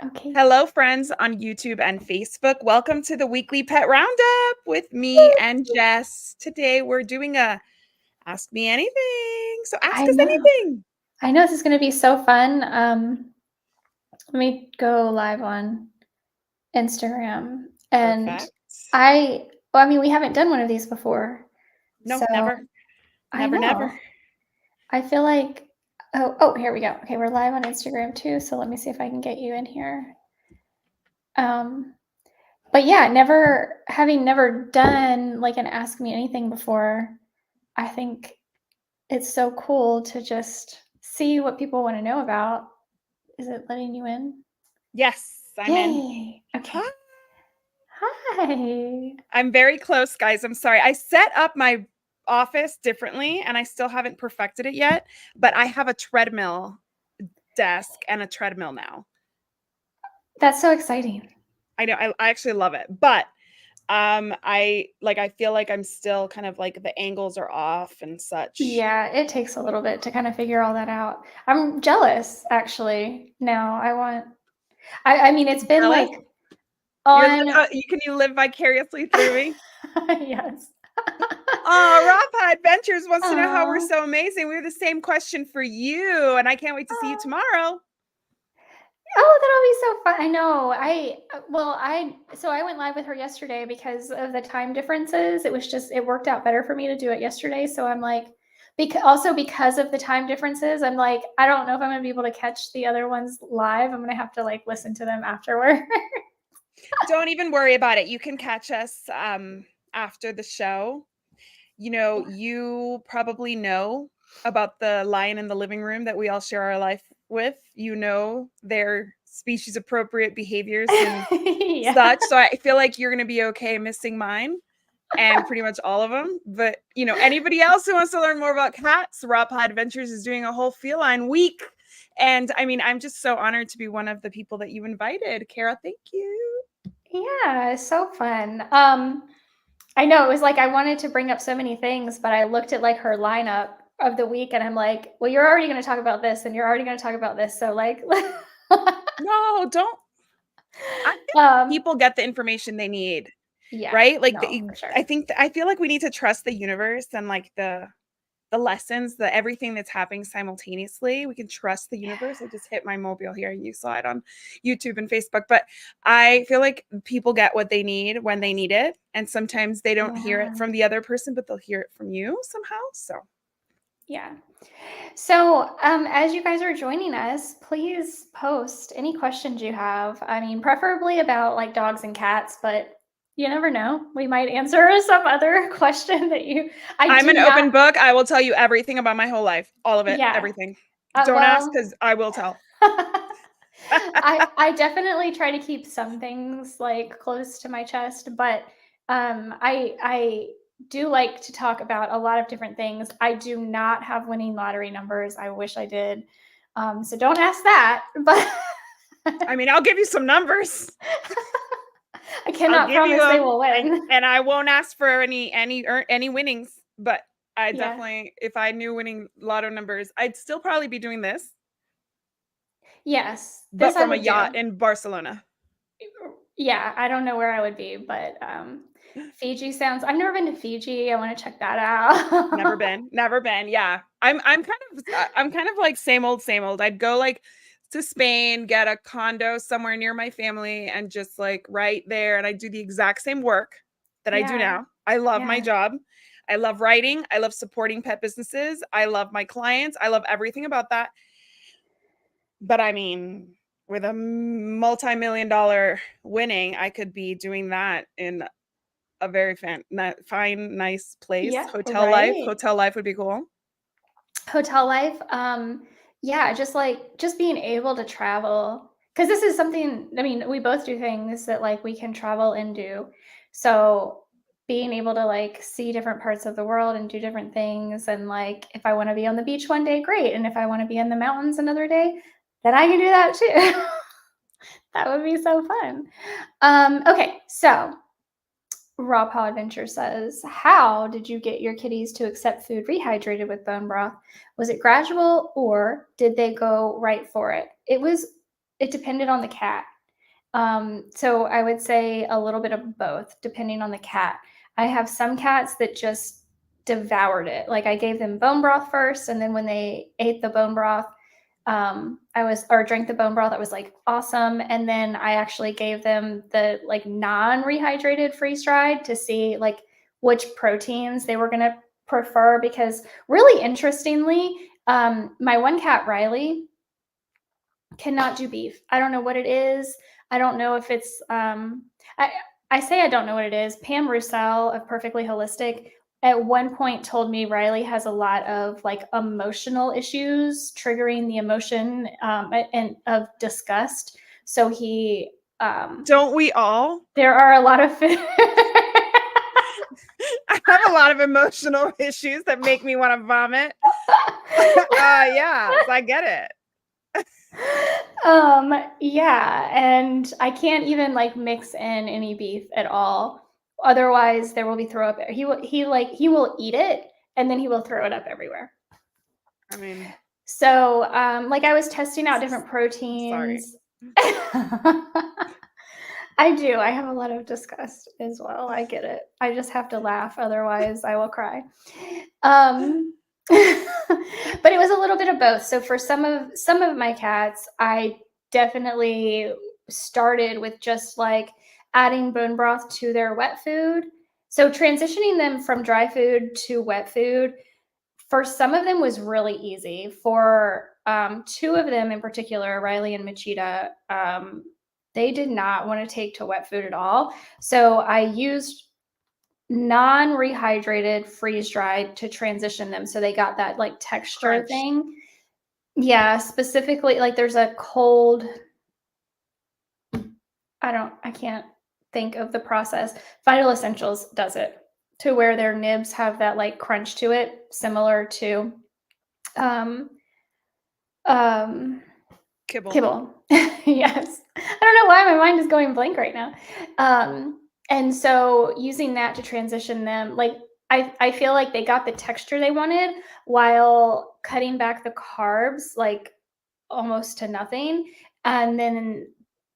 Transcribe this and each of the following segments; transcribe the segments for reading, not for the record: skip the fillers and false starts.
Okay. Hello, friends on YouTube and Facebook. Welcome to the weekly pet roundup with me and Jess. Today we're doing a Ask Me Anything. So ask I us know. anything. I know this is going to be so fun. Let me go live on Instagram. And Perfect. we haven't done one of these before. No, So never, I never. know. I feel like, here we go. Okay, we're live on Instagram too. So let me see if I can get you in here. But yeah, having never done like an Ask Me Anything before, I think it's so cool to just see what people want to know about. Is it letting you in? Yes, I'm in. Yay. Okay. Huh? Hi. I'm very close, guys. I'm sorry. I set up my office differently and I still haven't perfected it yet, but I have a treadmill desk and a treadmill now. That's so exciting. I know I actually love it. But I feel like I'm still kind of like the angles are off and such. Yeah, it takes a little bit to kind of figure all that out. I'm jealous actually. Now I mean it's been Jealous? like on You live vicariously through me? yes. Oh, Rafa Adventures wants to know how we're Aw. so amazing. We have the same question for you, and I can't wait to see you Aw. tomorrow. Oh, that'll be so fun. I know. I went live with her yesterday because of the time differences. It worked out better for me to do it yesterday. So I'm like, because of the time differences, I'm like, I don't know if I'm gonna be able to catch the other ones live. I'm gonna have to like listen to them afterward. Don't even worry about it. You can catch us after the show. You probably know about the lion in the living room that we all share our life with. You know their species appropriate behaviors and Yeah. such. So I feel like you're going to be okay missing mine and pretty much all of them. But, anybody else who wants to learn more about cats, Raw Pod Adventures is doing a whole feline week. And I mean, I'm just so honored to be one of the people that you invited. Kara, thank you. Yeah, so fun. I know it was like I wanted to bring up so many things, but I looked at like her lineup of the week and I'm like, well, you're already going to talk about this and you're already going to talk about this. So like No, don't. I think um people get the information they need, yeah, right? Like no, for sure. I feel like we need to trust the universe and like the lessons, the everything that's happening simultaneously. We can trust the universe. I just hit my mobile here. You saw it on YouTube and Facebook, but I feel like people get what they need when they need it. And sometimes they don't hear it Yeah. from the other person, but they'll hear it from you somehow. So Yeah. So, as you guys are joining us, please post any questions you have. I mean, preferably about like dogs and cats, but you never know. We might answer some other question that I I'm do an not, open book. I will tell you everything about my whole life, all of it, yeah. everything. Don't ask Well, because I will tell. I definitely try to keep some things like close to my chest, but I do like to talk about a lot of different things. I do not have winning lottery numbers. I wish I did. So don't ask that, but I mean, I'll give you some numbers. I I'll cannot give you promise they them, will win. and I won't ask for any winnings. But I Yeah. definitely, if I knew winning lotto numbers, I'd still probably be doing this, Yes, this but I from a would do. yacht in Barcelona. Yeah, I don't know where I would be, but Fiji sounds. I've never been to Fiji. I want to check that Never out. been, never been. Yeah, I'm kind of like same old, same old. I'd go like to Spain, get a condo somewhere near my family, and just like right there, and I do the exact same work that I do Yeah, now. I love my yeah. job. I love writing. I love supporting pet businesses. I love my clients. I love everything about that. But I mean, with a multi-million dollar winning, I could be doing that in a very fine, nice place. Yeah, right. Hotel life would be cool. Hotel life. Yeah, just being able to travel. Because this is something, I mean, we both do things that like we can travel and do. So being able to like see different parts of the world and do different things. And like if I want to be on the beach one day, great. And if I want to be in the mountains another day, then I can do that too. That would be so fun. Okay, so Raw Paw Adventure says, how did you get your kitties to accept food rehydrated with bone broth? Was it gradual or did they go right for it? It was it depended on the cat. So I would say a little bit of both, depending on the cat. I have some cats that just devoured it. Like I gave them bone broth first, and then when they ate the bone broth, I was or drank the bone broth, I was like awesome. And then I actually gave them the like non-rehydrated freeze dried to see like which proteins they were gonna prefer. Because really interestingly, my one cat Riley cannot do beef. I don't know what it is. I don't know if it's I I say I don't know what it is. Pam Roussel of Perfectly Holistic at one point told me Riley has a lot of like emotional issues triggering the emotion and of disgust. So he Don't we all? there are a lot of I have a lot of emotional issues that make me want to vomit. Yeah, I get it. Yeah, and I can't even like mix in any beef at all. Otherwise, there will be throw up. He will eat it and then he will throw it up everywhere. I mean, So, like I was testing out different sorry. proteins. I do. I have a lot of disgust as well. I get it. I just have to laugh, otherwise I will cry. But it was a little bit of both. So for some of my cats, I definitely started with just like adding bone broth to their wet food. So transitioning them from dry food to wet food for some of them was really easy. For two of them in particular, Riley and Machida, they did not want to take to wet food at all. So I used non-rehydrated freeze dried to transition them so they got that like texture Crunch. thing. Yeah, specifically like there's a cold, I can't think of the process. Vital Essentials does it to where their nibs have that like crunch to it, similar to um Kibble. kibble. Yes. I don't know why my mind is going blank right now. And so using that to transition them, like I feel like they got the texture they wanted while cutting back the carbs like almost to nothing. And then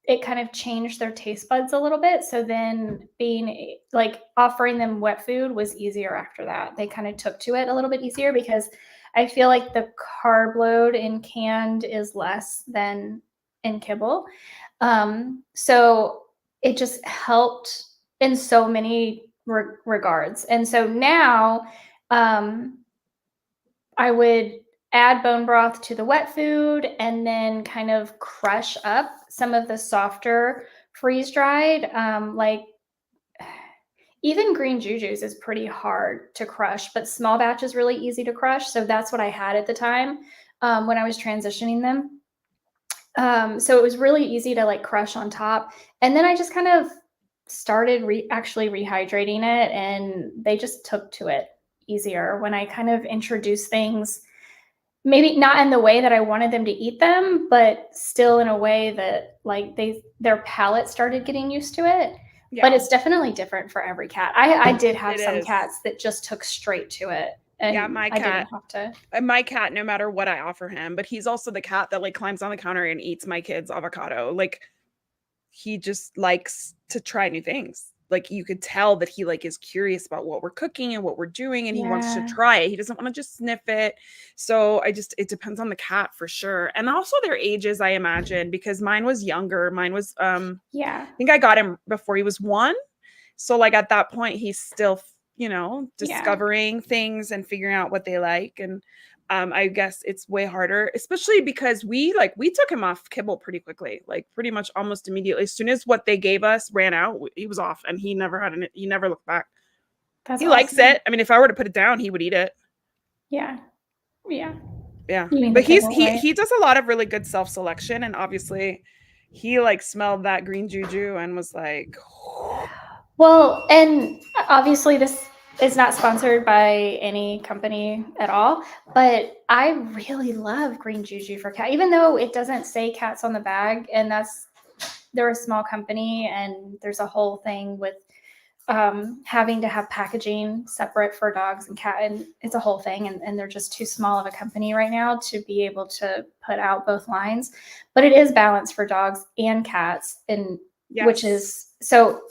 it kind of changed their taste buds a little bit. So then being like offering them wet food was easier after that. They kind of took to it a little bit easier because I feel like the carb load in canned is less than in kibble. So it just helped in so many regards. And so now I would add bone broth to the wet food and then kind of crush up some of the softer freeze dried. Like even green jujus is pretty hard to crush, but small batch is really easy to crush. So that's what I had at the time when I was transitioning them. So it was really easy to like crush on top. And then I just kind of started actually rehydrating it, and they just took to it easier when I kind of introduced things, maybe not in the way that I wanted them to eat them, but still in a way that like their palate started getting used to it. Yeah. But it's definitely different for every cat. I did have It some is. cats that just took straight to it. And Yeah, my I didn't cat. have to. My cat, no matter what I offer him, but he's also the cat that like climbs on the counter and eats my kid's avocado. Like he just likes to try new things. Like you could tell that he like is curious about what we're cooking and what we're doing, and he wants to Yeah. try it. He doesn't want to just sniff it. So it depends on the cat for sure. And also their ages, I imagine, because mine was younger. Mine was Yeah. I think I got him before he was 1. So like at that point he's still, Yeah. discovering things and figuring out what they like. And I guess it's way harder, especially because we took him off kibble pretty quickly, like pretty much almost immediately. As soon as what they gave us ran out, he was off, and he never looked back. That's He likes awesome. it. I mean, if I were to put it down, he would eat it. Yeah. Yeah. Yeah. You mean the But kibble, right? he does a lot of really good self-selection, and obviously he like smelled that green juju and was like, Well, and obviously this is not sponsored by any company at all, but I really love green juju for cat, even though it doesn't say cats on the bag, and they're a small company, and there's a whole thing with having to have packaging separate for dogs and cat, and it's a whole thing, and they're just too small of a company right now to be able to put out both lines. But it is balanced for dogs and cats, and which Yes. is so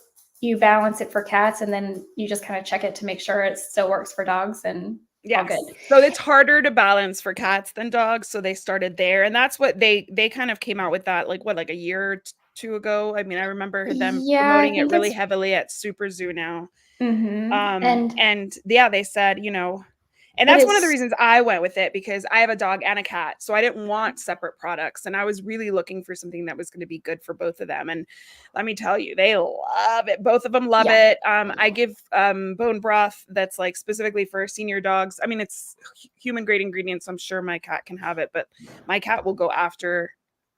you balance it for cats, and then you just kind of check it to make sure it still works for dogs, and all good. Yes. So it's harder to balance for cats than dogs, so they started there, and that's what they kind of came out with that, like, what, like a year or 2 ago? I mean, I remember them Yeah, I promoting it think really it's heavily at Super Zoo now. and And yeah, they said, and it that's one of the is reasons I went with it, because I have a dog and a cat. So I didn't want separate products. And I was really looking for something that was going to be good for both of them. And let me tell you, they love it. Both of them love yeah. it. I give bone broth that's like specifically for senior dogs. I mean, it's human grade ingredients. I'm sure my cat can have it, but my cat will go after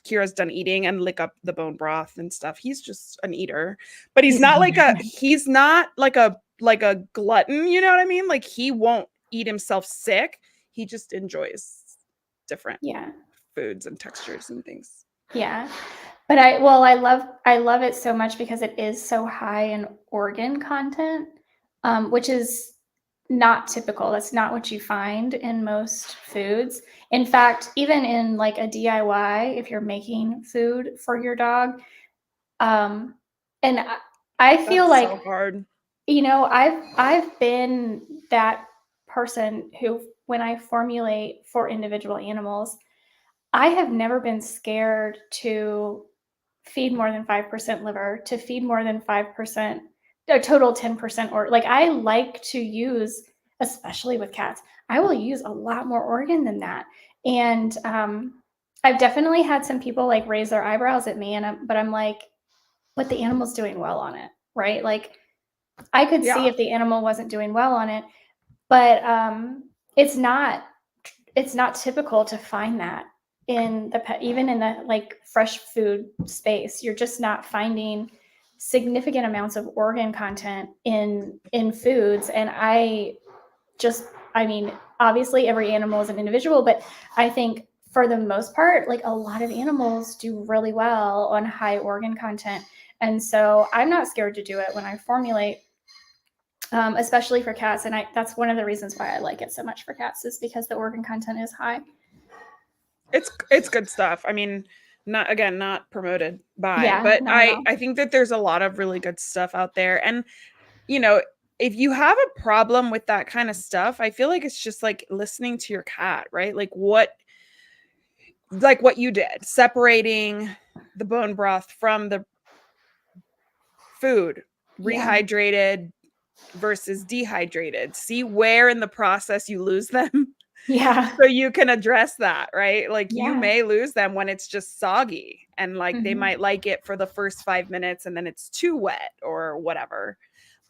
Kira's done eating and lick up the bone broth and stuff. He's just an eater, but he's He's an not eater. like a glutton, you know what I mean? Like, he won't eat himself sick. He just enjoys different Yeah. foods and textures and things. Yeah. But I love it so much because it is so high in organ content, which is not typical. That's not what you find in most foods. In fact, even in like a DIY, if you're making food for your dog, um, and I feel That's like so hard. I've been that person who, when I formulate for individual animals, I have never been scared to feed more than 5% liver, to feed more than 5%, a total 10%, or like I like to use, especially with cats, I will use a lot more organ than that. And I've definitely had some people like raise their eyebrows at me, but I'm like, but the animal's doing well on it, right? Like I could see Yeah. if the animal wasn't doing well on it, but it's not it's not typical to find that in the pet, even in the like fresh food space. You're just not finding significant amounts of organ content in foods. And I mean, obviously every animal is an individual, but I think for the most part, like a lot of animals do really well on high organ content. And so I'm not scared to do it when I formulate, especially for cats. And that's one of the reasons why I like it so much for cats, is because the organ content is high. It's good stuff. I mean, not promoted by, Yeah, but not at I all. I think that there's a lot of really good stuff out there. And you know, if you have a problem with that kind of stuff, I feel like it's just like listening to your cat, right? Like what you did, separating the bone broth from the food, Yeah. rehydrated versus dehydrated. See where in the process you lose them Yeah. so you can address that, right? Like, you Yeah. may lose them when it's just soggy and like they Mhm. might like it for the first 5 minutes and then it's too wet or whatever.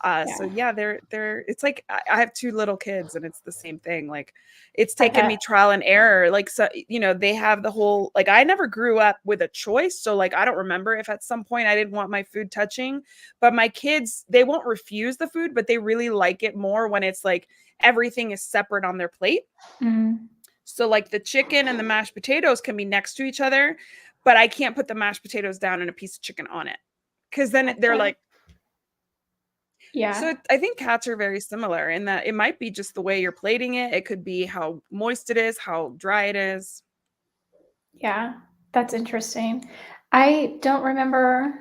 So Yeah. yeah, they're it's like I have two little kids and it's the same thing. Like, it's I taken me bet. trial and error. Like, so they have the whole, like, I never grew up with a choice. So like I don't remember if at some point I didn't want my food touching, but my kids, they won't refuse the food, but they really like it more when it's like everything is separate on their plate. Mhm. So like the chicken and the mashed potatoes can be next to each other, but I can't put the mashed potatoes down and a piece of chicken on it. Cause then they're Gotcha. like, Yeah. so I think cats are very similar in that it might be just the way you're plating it. It could be how moist it is, how dry it is. Yeah. That's interesting. I don't remember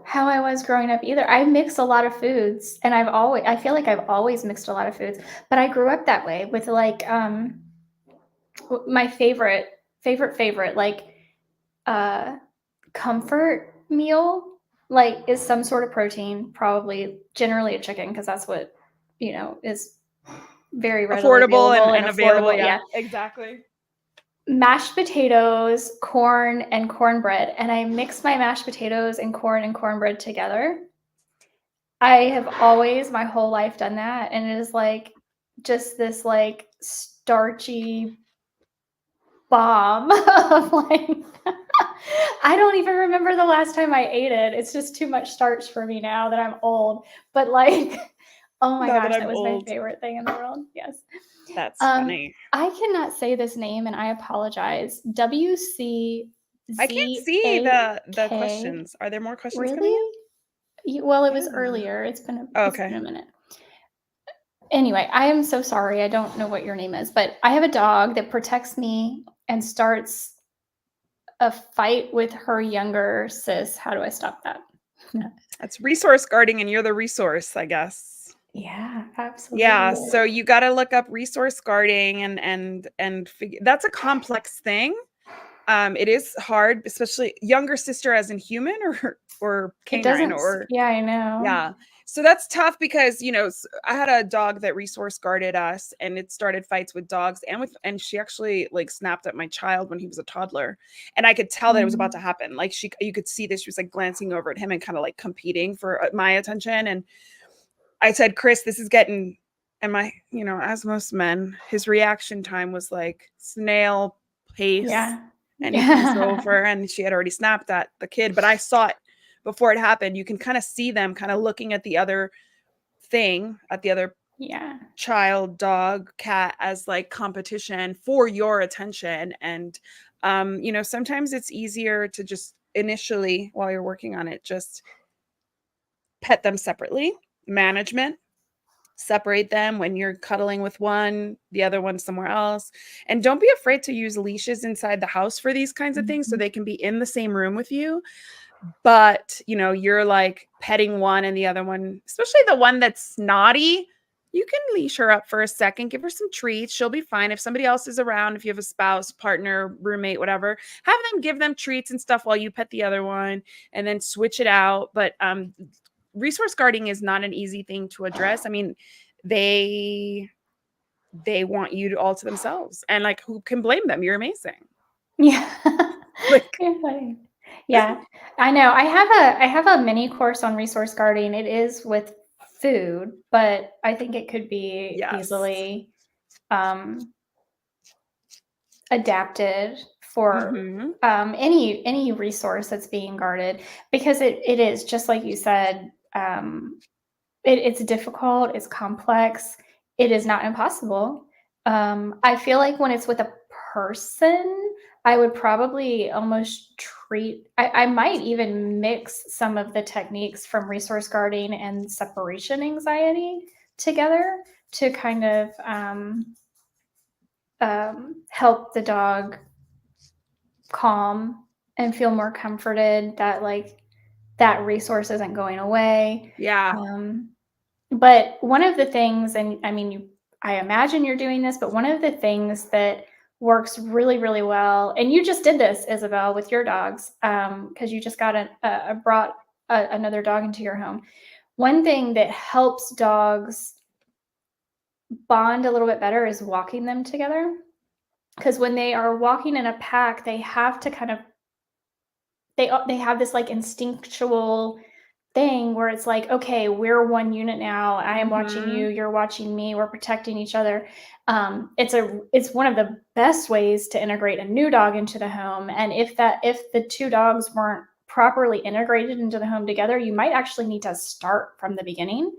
how I was growing up either. I mix a lot of foods, and I feel like I've always mixed a lot of foods, but I grew up that way with like my favorite like uh comfort meal like is some sort of protein, probably generally a chicken, because that's what is very readily Affordable available and and available. affordable. Yeah, Yeah. exactly. Mashed potatoes, corn, and cornbread, and I mix my mashed potatoes and cornbread together. I have always my whole life done that, and it is like just this like starchy bomb of like I don't even remember the last time I ate it. It's just too much starch for me now that I'm old. But like, oh my Now that gosh, that I'm was my old. favorite thing in the world. Yes. That's funny. I cannot say this name and I apologize. I can't see WCZAK. the questions. Are there more questions coming Really? in? Well, it was Yeah. earlier. It's been Okay. a minute. Anyway, I am so sorry. I don't know what your name is, but I have a dog that protects me and starts a fight with her younger sis. How do I stop that? That's resource guarding and you're the resource, I guess. Yeah, Yeah, absolutely. so you gotta look up resource guarding and that's a complex thing. It is hard, especially younger sister as in human or It canine doesn't, or yeah, I know. yeah. So that's tough because, I had a dog that resource guarded us and it started fights with dogs and she actually like snapped at my child when he was a toddler. And I could tell that it was about to Mm, happen. Like you could see this, she was like glancing over at him and kind of like competing for my attention. And I said, Chris, this is getting, and as most men, his reaction time was like snail pace. yeah. And he comes Yeah. over and she had already snapped at the kid, but I saw it before it happened. You can kind of see them kind of looking at the other thing, at the other Yeah. child, dog, cat as like competition for your attention. And, sometimes it's easier to just initially while you're working on it, just pet them separately, management separate them when you're cuddling with one, the other one somewhere else. And don't be afraid to use leashes inside the house for these kinds of things so Mhm. they can be in the same room with you. But, you're like petting one and the other one, especially the one that's naughty, you can leash her up for a second, give her some treats. She'll be fine. If somebody else is around, if you have a spouse, partner, roommate, whatever, have them give them treats and stuff while you pet the other one and then switch it out. But resource guarding is not an easy thing to address. I mean, they they want you to all to themselves. And like who can blame them? You're amazing. Yeah. Like You're funny. Yeah, I know. I have a mini course on resource guarding. It is with food, but I think it could be yes. easily um, adapted for Mhm. any resource that's being guarded because it is just like you said. It's difficult. It's complex. It is not impossible. I feel like when it's with a person, I would probably almost I might even mix some of the techniques from resource guarding and separation anxiety together to kind of help the dog calm and feel more comforted that like that resource isn't going away. Yeah. Um, but one of the things, and I mean, I imagine you're doing this, but one of the things that works really, really well, and you just did this, Isabel, with your dogs, because you just got brought another dog into your home. One thing that helps dogs bond a little bit better is walking them together. Because when they are walking in a pack, they have to kind of they have this like instinctual thing where it's like, okay, we're one unit now. I am watching you, Mhm. you're watching me, we're protecting each other. It's one of the best ways to integrate a new dog into the home. And if the two dogs weren't properly integrated into the home together, you might actually need to start from the beginning,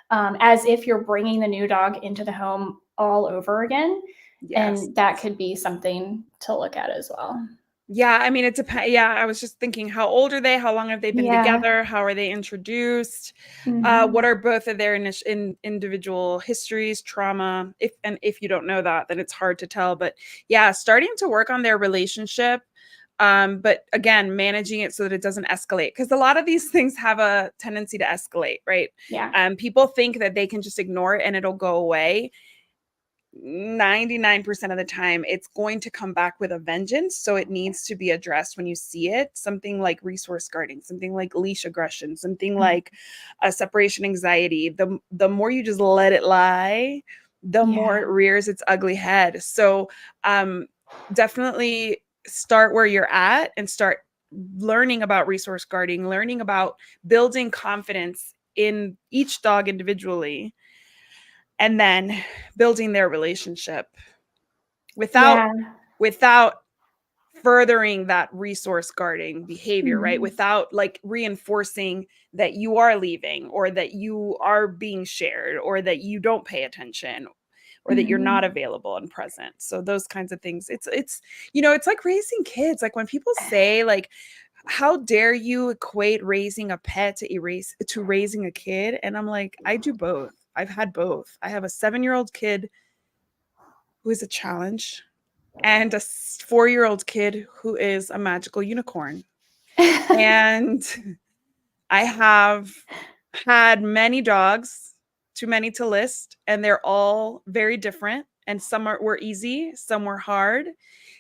as if you're bringing the new dog into the home all over again. Yes. And that could be something to look at as well. Yeah, I mean, it depends. Yeah, I was just thinking, how old are they? How long have they been Yeah. together? How are they introduced? What Mhm. are both of their individual histories, trauma? If you don't know that, then it's hard to tell. But yeah, starting to work on their relationship, but again, managing it so that it doesn't escalate because a lot of these things have a tendency to escalate, right? Yeah. People think that they can just ignore it and it'll go away. 99% of the time it's going to come back with a vengeance, so it needs to be addressed when you see it. Something like resource guarding, something like leash aggression, something Mhm. like a separation anxiety. The more you just let it lie, the more Yeah. it rears its ugly head. So definitely start where you're at and start learning about resource guarding, learning about building confidence in each dog individually, and then building their relationship without Yeah. without furthering that resource guarding behavior, right? Mhm. Without like reinforcing that you are leaving or that you are being shared or that you don't pay attention or that you're not Mhm. available and present. So those kinds of things. It's it's like raising kids. Like when people say like how dare you equate raising a pet to raising a kid? And I'm like, I do both. I've had both. I have a 7-year-old kid who is a challenge and a 4-year-old kid who is a magical unicorn. And I have had many dogs, too many to list, and they're all very different. And were easy, some were hard.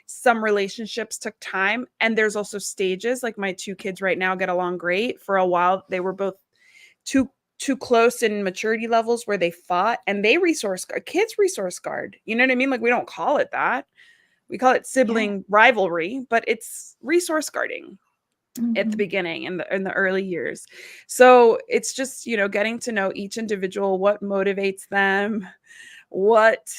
Some relationships took time, and there's also stages. Like my 2 kids right now get along great. For a while, they were both too close in maturity levels where they fought, and they kids resource guard. You know what I mean? Like we don't call it that. We call it Yeah. sibling rivalry, but it's resource guarding at the Mhm. beginning in the early years. So it's just, getting to know each individual, what motivates them, what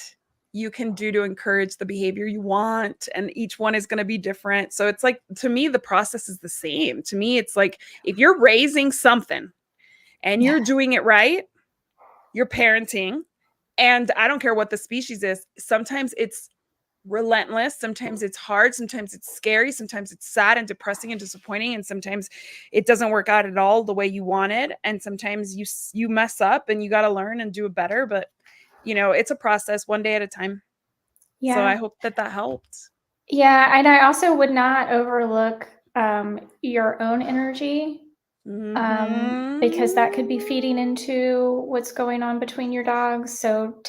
you can do to encourage the behavior you want, and each one is going to be different. So it's like, to me, the process is the same. To me, it's like if you're raising something and Yeah. you're doing it right, you're parenting, and I don't care what the species is. Sometimes it's relentless, sometimes it's hard, sometimes it's scary, sometimes it's sad and depressing and disappointing, and sometimes it doesn't work out at all the way you wanted, and sometimes you mess up and you got to learn and do it better. But it's a process, one day at a time. So I Yeah. hope that helped. Yeah, and I also would not overlook, your own energy, because that could be Mm-hmm. feeding into what's going on between your dogs. So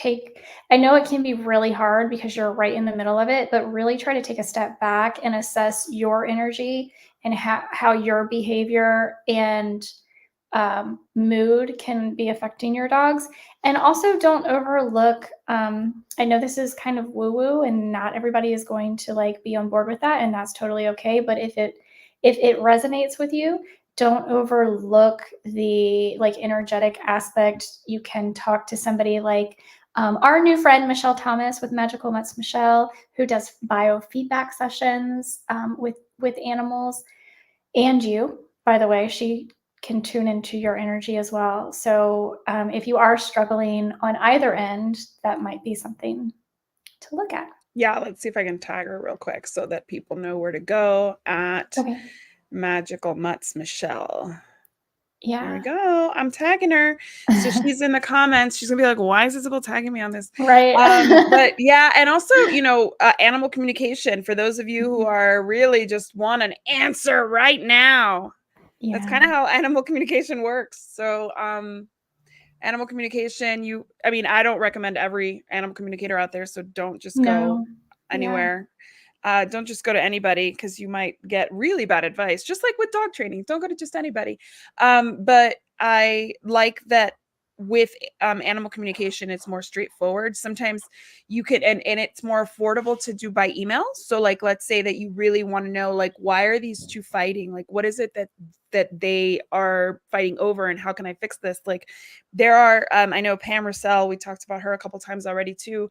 I know it can be really hard because you're right in the middle of it, but really try to take a step back and assess your energy and how your behavior and mood can be affecting your dogs. And also don't overlook, I know this is kind of woo woo and not everybody is going to like be on board with that, and that's totally okay. But if it resonates with you, don't overlook the like energetic aspect. You can talk to somebody like our new friend Michelle Thomas with Magical Mutts Michelle, who does biofeedback sessions with animals, and you, by the way, she can tune into your energy as well. So if you are struggling on either end, that might be something to look at. Yeah, let's see if I can tag her real quick so that people know where to go at Okay. Magical Mutts Michelle. There we Yeah. go. I'm tagging her. So she's in the comments. She's gonna be like, why is Isabel tagging me on this? Right. But yeah, and also, animal communication for those of you who are really just want an answer right now. That's Yeah. kind of how animal communication works. So, animal communication, I don't recommend every animal communicator out there, so don't just go No. Yeah. anywhere. Don't just go to anybody because you might get really bad advice. Just like with dog training, don't go to just anybody. But I like that with animal communication, it's more straightforward. Sometimes you could, and it's more affordable to do by email. So, like, let's say that you really want to know, like, why are these two fighting? Like, what is it that they are fighting over, and how can I fix this? Like, there are, I know Pam Russell. We talked about her a couple times already too.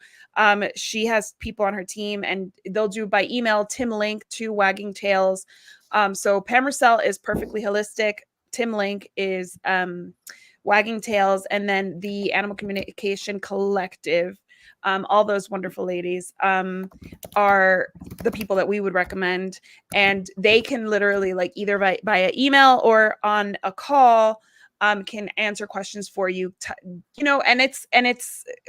She has people on her team, and they'll do by email. Tim Link to Wagging Tails. So Pam Russell is perfectly holistic. Tim Link is Wagging Tails, and then the Animal Communication Collective. All those wonderful ladies are the people that we would recommend, and they can literally, like, either via email or on a call, can answer questions for you, and it's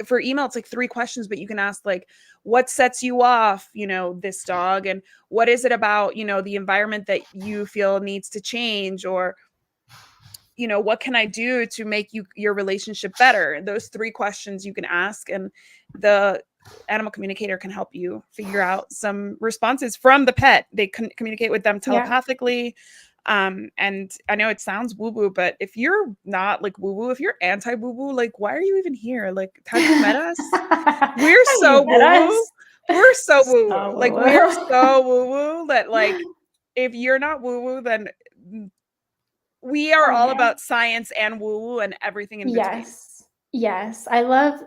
for email, it's like 3 questions, but you can ask, like, what sets you off, this dog, and what is it about, the environment that you feel needs to change, or what can I do to make your relationship better? Those 3 questions you can ask, and the animal communicator can help you figure out some responses from the pet. They can communicate with them Yeah. telepathically. And I know it sounds woo-woo, but if you're not like woo-woo, if you're anti-woo-woo, like, why are you even here? Like, have you met us? We're Have you so met woo-woo. us? We're so So woo-woo. Like, we are woo-woo. so woo-woo that, like, if you're not woo-woo, then we are Oh all yeah. about science and woo-woo and everything in between. Yes. Yes. I love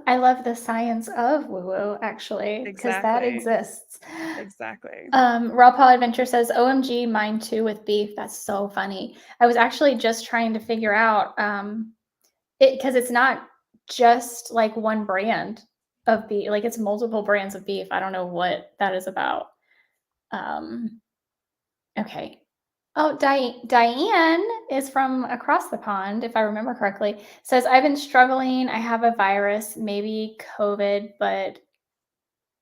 the science of woo-woo actually, because that Exactly. exists. Exactly. Raw Paw Adventure says, OMG, mine too with beef. That's so funny. I was actually just trying to figure out it because it's not just like one brand of beef, like it's multiple brands of beef. I don't know what that is about. Um, okay. Oh, Diane is from across the pond, if I remember correctly. Says, I've been struggling. I have a virus, maybe COVID, but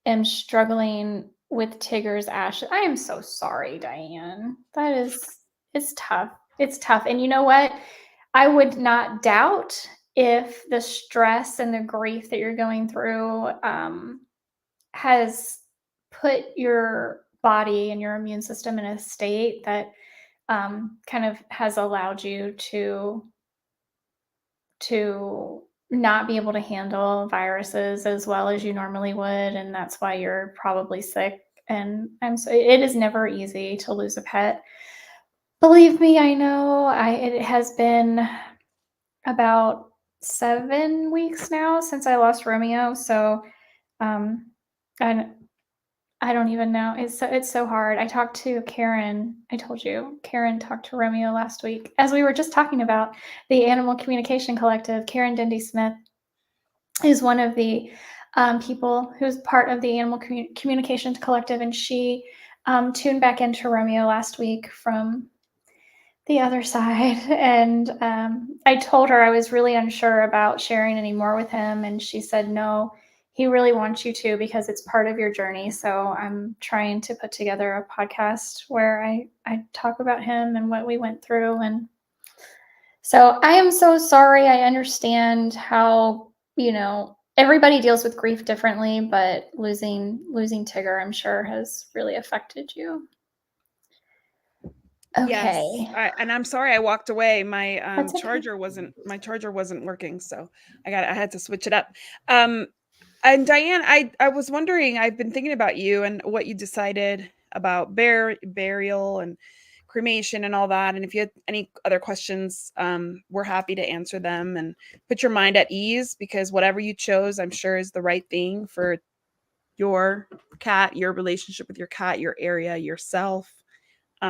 am struggling with Tigger's ashes. I am so sorry, Diane. That is, it's tough. It's tough. And you know what? I would not doubt if the stress and the grief that you're going through has put your body and your immune system in a state that kind of has allowed you to not be able to handle viruses as well as you normally would, and that's why you're probably sick. And I'm so it is never easy to lose a pet. Believe me, I know. It has been about 7 weeks now since I lost Romeo, so um, and I don't even know. It's so hard. I talked to Karen. I told you Karen talked to Romeo last week, as we were just talking about the Animal Communication Collective. Karen Dindy Smith is one of the people who's part of the Animal Communication Collective, and she tuned back into Romeo last week from the other side. And I told her I was really unsure about sharing any more with him, and she said, no, he really wants you to because it's part of your journey. So I'm trying to put together a podcast where I talk about him and what we went through. And so I am so sorry. I understand how, everybody deals with grief differently, but losing Tigger, I'm sure, has really affected you. Yes, Okay. and I'm sorry I walked away. My That's okay. charger wasn't working, so I had to switch it up. Um, and Diane, I was wondering. I've been thinking about you and what you decided about burial and cremation and all that. And if you had any other questions, we're happy to answer them and put your mind at ease because whatever you chose, I'm sure is the right thing for your cat, your relationship with your cat, your area, yourself.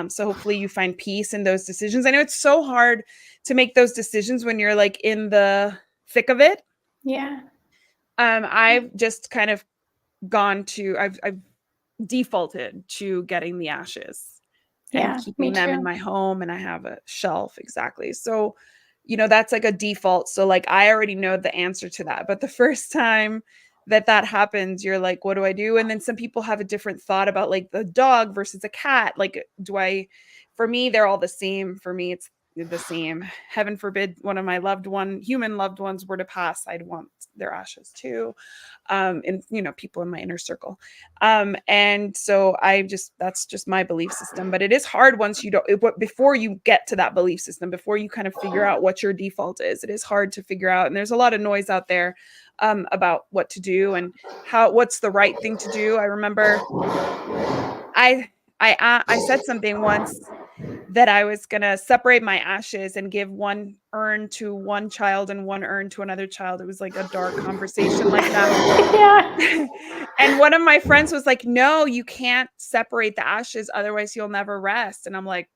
So hopefully you find peace in those decisions. I know it's so hard to make those decisions when you're like in the thick of it. Yeah. I've just kind of I've defaulted to getting the ashes and Yeah, me keeping them in too. my home, and I have a shelf exactly. So, that's like a default. So like I already know the answer to that. But the first time that happens, you're like, what do I do? And then some people have a different thought about like the dog versus a cat. Like, for me, they're all the same. For me, it's the same. Heaven forbid one of my human loved ones were to pass, I'd want their ashes too. And people in my inner circle. And so that's just my belief system. But it is hard once you before you get to that belief system, before you kind of figure out what your default is. It is hard to figure out, and there's a lot of noise out there about what to do and what's the right thing to do. I remember I said something once that I was going to separate my ashes and give one urn to one child and one urn to another child. It was like a dark conversation like that. Yeah. And one of my friends was like, no, you can't separate the ashes. Otherwise you'll never rest. And I'm like,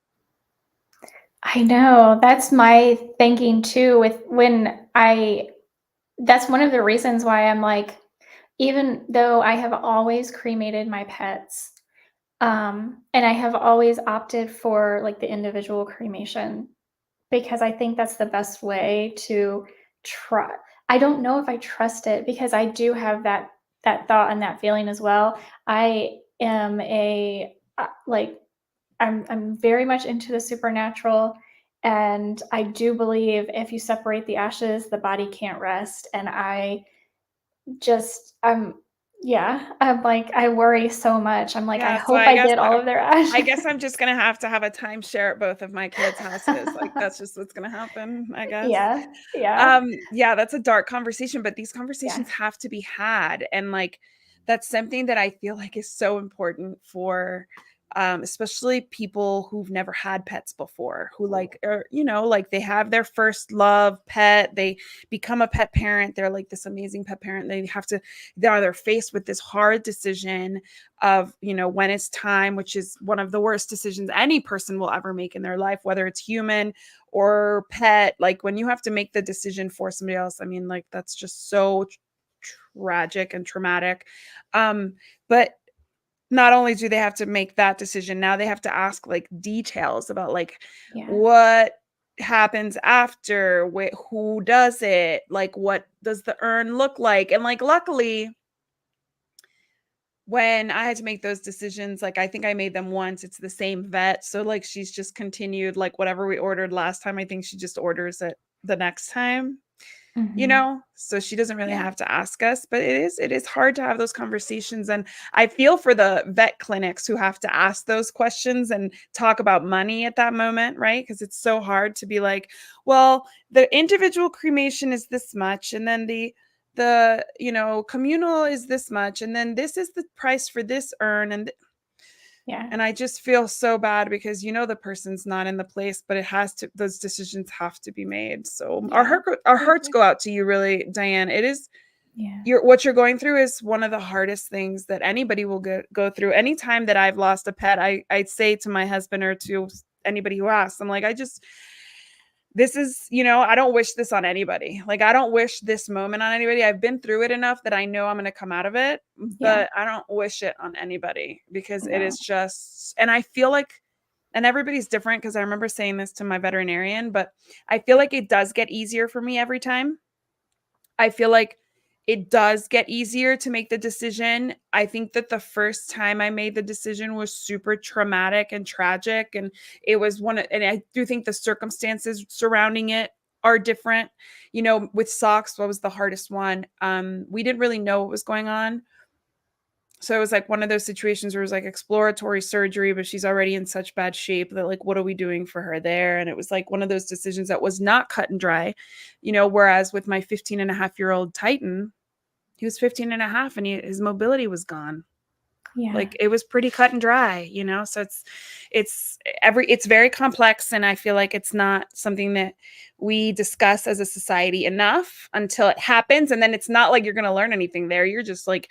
I know. That's my thinking too that's one of the reasons why I'm like, even though I have always cremated my pets, and I have always opted for like the individual cremation because I think that's the best way to try. I don't know if I trust it because I do have that thought and that feeling as well. I am like I'm very much into the supernatural, and I do believe if you separate the ashes, the body can't rest. And just yeah, I'm like I worry so much. I'm like I yeah, so hope I get all of their I ashes. guess I'm just gonna have a timeshare at both of my kids' houses. Like that's just what's gonna happen, I guess. Yeah, yeah, Yeah, that's a dark conversation, but these yeah, conversations have to be had. And like that's something that I feel like is so important for especially people who've never had pets before, who like are, like they have their first love pet, they become a pet parent, they're like this amazing pet parent. They're faced with this hard decision of, when it's time, which is one of the worst decisions any person will ever make in their life, whether it's human or pet. Like when you have to make the decision for somebody else, I mean, like that's just so tragic and traumatic. But not only do they have to make that decision, now they have to ask like details about like Yeah. what happens after, who does it, like what does the urn look like, and like luckily when I had to make those decisions, like I think I made them once, it's the same vet, so like she's just continued like whatever we ordered last time, I think she just orders it the next time. Mhm. So she doesn't really Yeah. have to ask us, but it is hard to have those conversations, and I feel for the vet clinics who have to ask those questions and talk about money at that moment, right? Because it's so hard to be like, well, the individual cremation is this much, and then the communal is this much, and then this is the price for this urn, Yeah. and I just feel so bad because the person's not in the place, but those decisions have to be made. So Yeah. our I hearts agree. go out to you, really, Diane. It is Yeah. what you're going through is one of the hardest things that anybody will go through. Anytime that I've lost a pet, I'd say to my husband or to anybody who asks, I'm like, this is, I don't wish this on anybody. Like, I don't wish this moment on anybody. I've been through it enough that I know I'm going to come out of it, Yeah. but I don't wish it on anybody because it No. is just, and I feel like, and everybody's different because I remember saying this to my veterinarian, but I feel like it does get easier for me every time. I feel like it does get easier to make the decision. I think that the first time I made the decision was super traumatic and tragic. And it was and I do think the circumstances surrounding it are different. With socks, what was the hardest one? We didn't really know what was going on. So it was like one of those situations where it was like exploratory surgery, but she's already in such bad shape that like, what are we doing for her there? And it was like one of those decisions that was not cut and dry, whereas with my 15-and-a-half-year-old Titan, he was 15 and a half and his mobility was gone. Yeah. Like it was pretty cut and dry, so it's very complex, and I feel like it's not something that we discuss as a society enough until it happens, and then it's not like you're going to learn anything there. You're just like,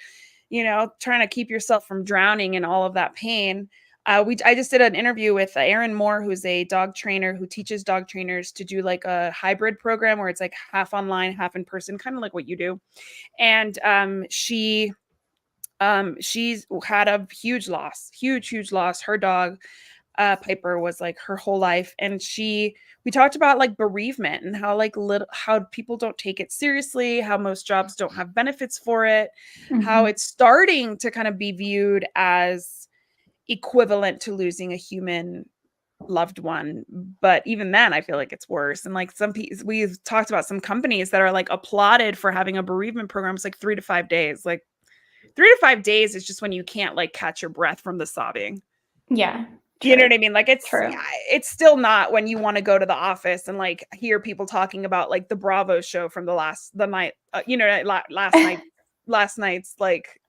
trying to keep yourself from drowning in all of that pain. I just did an interview with Erin Moore, who's a dog trainer who teaches dog trainers to do like a hybrid program where it's like half online, half in person, kind of like what you do. And she's had a huge loss. Her dog, Piper, was like her whole life, and we talked about like bereavement and how like how people don't take it seriously, how most jobs don't have benefits for it, how Mhm. it's starting to kind of be viewed as equivalent to losing a human loved one. But even then I feel like it's worse, and like we've talked about some companies that are like applauded for having a bereavement program. It's like 3 to 5 days. Like 3 to 5 days is just when you can't like catch your breath from the sobbing. Yeah. You know True. what I mean? Like True. it's still not when you want to go to the office and like hear people talking about like the Bravo show from the night, last night's like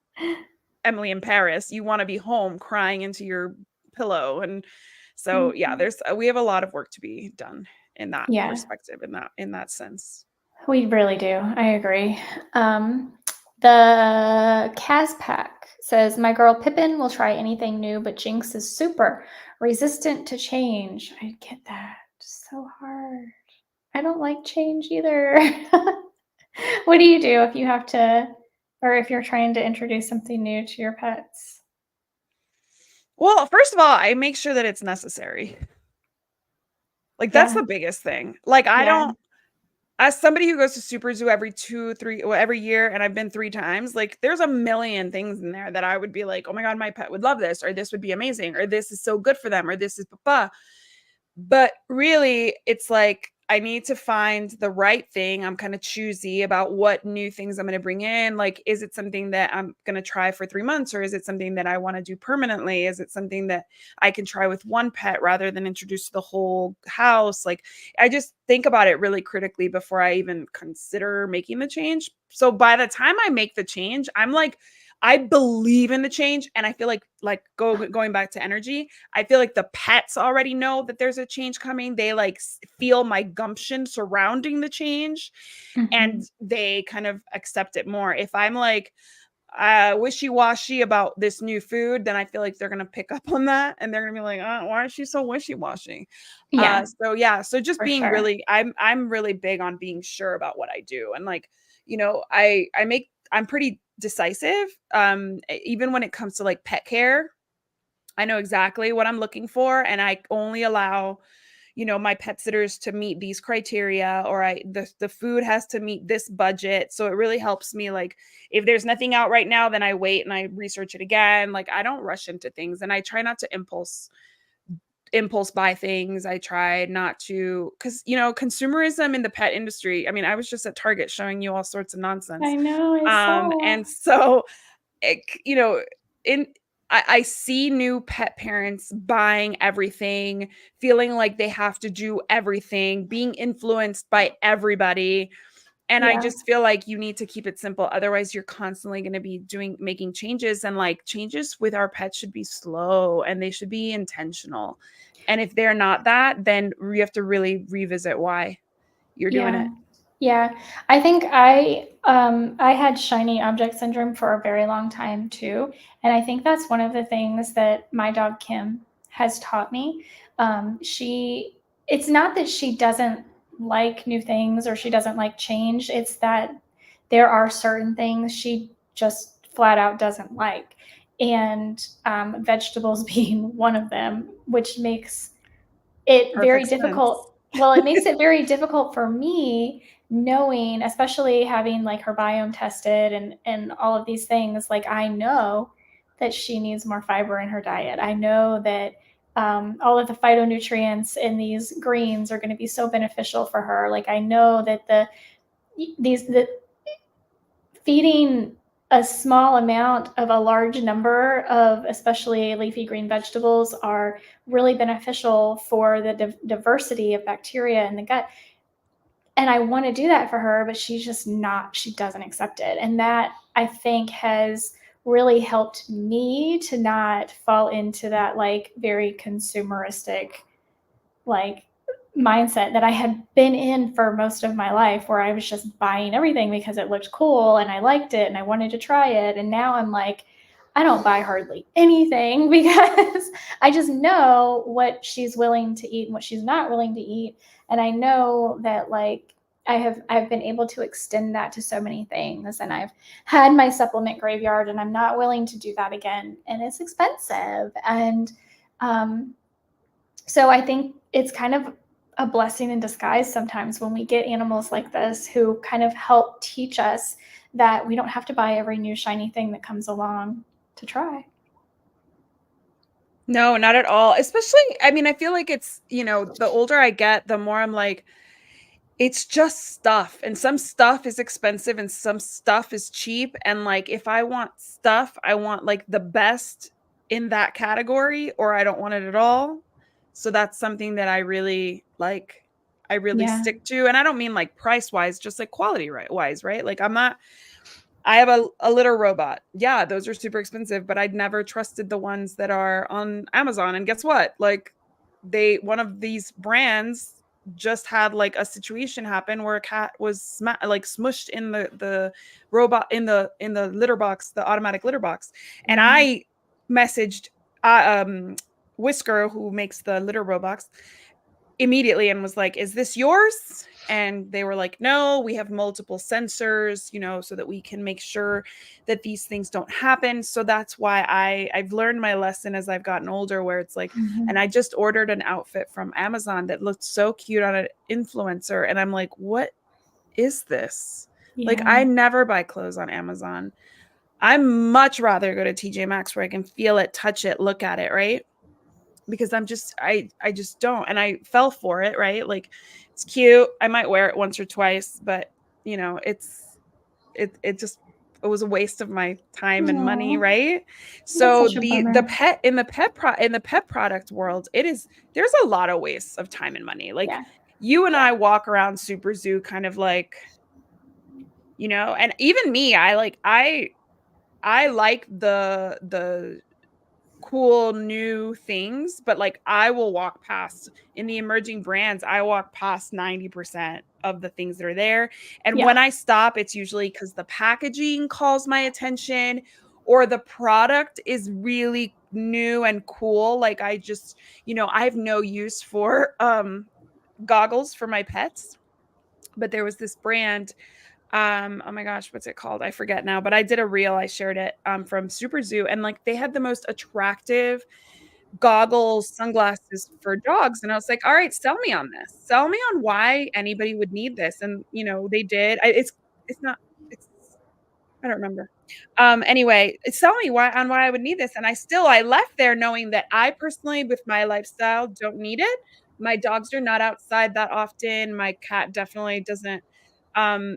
Emily in Paris. You want to be home crying into your pillow, and so yeah, Mhm. we have a lot of work to be done in that Yeah. perspective, in that sense. We really do. I agree. Um, the Cas Pack says, my girl Pippin will try anything new, but Jinx is super resistant to change. I get that. So hard. I don't like change either. What do you do if you have to, or if you're trying to introduce something new to your pets? Well, first of all, I make sure that it's necessary. Like that's Yeah. the biggest thing. Like I Yeah. don't, as somebody who goes to Super Zoo every 2, 3, well, every year, and I've been 3 times, like there's a million things in there that I would be like, oh my God, my pet would love this, or this would be amazing, or this is so good for them, or this is blah. But really, it's like I need to find the right thing. I'm kind of choosy about what new things I'm going to bring in. Like, is it something that I'm going to try for 3 months, or is it something that I want to do permanently? Is it something that I can try with one pet rather than introduce the whole house? Like, I just think about it really critically before I even consider making the change. So by the time I make the change, I'm like, I believe in the change, and I feel like going back to energy, I feel like the pets already know that there's a change coming. They like feel my gumption surrounding the change, and Mhm. they kind of accept it more. If I'm like wishy-washy about this new food, then I feel like they're gonna pick up on that, and they're gonna be like, why is she so wishy-washy? Yeah, So yeah, so just for being sure. really, I'm really big on being sure about what I do, and like, I make I'm pretty decisive. Even when it comes to like pet care, I know exactly what I'm looking for, and I only allow, my pet sitters to meet these criteria, or the food has to meet this budget. So it really helps me, like, if there's nothing out right now, then I wait and I research it again. Like, I don't rush into things, and I try not to impulse buy things. I try not to, because consumerism in the pet industry. I mean, I was just at Target showing you all sorts of nonsense. I know, I saw. And so it, in I see new pet parents buying everything, feeling like they have to do everything, being influenced by everybody. And I Yeah, just feel like you need to keep it simple. Otherwise, you're constantly going to be making changes. And like, changes with our pets should be slow and they should be intentional. And if they're not that, then you have to really revisit why you're doing yeah, it. yeah. I think I had shiny object syndrome for a very long time too, and I think that's one of the things that my dog Kim has taught me. She It's not that she doesn't like new things or she doesn't like change, it's that there are certain things she just flat out doesn't like, and vegetables being one of them, which makes it very Perfect sense. difficult. Well, it makes it very difficult for me, knowing, especially having like her biome tested and all of these things. Like, I know that she needs more fiber in her diet. I know that all of the phytonutrients in these greens are going to be so beneficial for her. Like, I know that the feeding a small amount of a large number of especially leafy green vegetables are really beneficial for the diversity of bacteria in the gut. And I want to do that for her, but she's just not, she doesn't accept it. And that, I think, has really helped me to not fall into that like very consumeristic like mindset that I had been in for most of my life, where I was just buying everything because it looked cool and I liked it and I wanted to try it. And now I'm like, I don't buy hardly anything because I just know what she's willing to eat and what she's not willing to eat. And I know that like I've been able to extend that to so many things, and I've had my supplement graveyard, and I'm not willing to do that again, and it's expensive. And um so I think it's kind of a blessing in disguise sometimes when we get animals like this who kind of help teach us that we don't have to buy every new shiny thing that comes along to try. No, not at all. Especially, I mean, I feel like it's, the older I get, the more I'm like, it's just stuff. And some stuff is expensive and some stuff is cheap. And like, if I want stuff, I want like the best in that category, or I don't want it at all. So that's something that I really like, I really Yeah. stick to. And I don't mean like price wise, just like quality wise, right? Like, I have a litter robot. Yeah, those are super expensive, but I'd never trusted the ones that are on Amazon. And guess what? Like, one of these brands just had like a situation happen where a cat was like smushed in the robot, in the litter box, the automatic litter box. And Yeah. I messaged Whisker, who makes the litter robots, immediately and was like, "Is this yours?" And they were like, "No, we have multiple sensors, so that we can make sure that these things don't happen." So that's why I've learned my lesson as I've gotten older, where it's like, and Mhm. I just ordered an outfit from Amazon that looked so cute on an influencer, and I'm like, "What is this?" Like, Yeah. I never buy clothes on Amazon. I much rather go to TJ Maxx where I can feel it, touch it, look at it, right? Because I just don't, and I fell for it, right? Like, it's cute. I might wear it once or twice, but it just, it was a waste of my time and money, Aw, right? that's So such a the bummer. pet in the pet product world, there's a lot of wastes of time and money. Like, Yeah. you and Yeah. I walk around Super Zoo kind of like, and even me, I like the cool new things, but like, I will walk past, in the emerging brands, I walk past 90% of the things that are there. And Yeah. when I stop, it's usually because the packaging calls my attention, or the product is really new and cool. Like, I have no use for goggles for my pets, but there was this brand, Oh my gosh, what's it called? I forget now, but I did a reel, I shared it from Super Zoo, and like they had the most attractive goggles, sunglasses for dogs. And I was like, all right, sell me on this. Sell me on why anybody would need this. And they did. It's not it's I don't remember. Anyway, tell me why I would need this. And I left there knowing that I personally, with my lifestyle, don't need it. My dogs are not outside that often. My cat definitely doesn't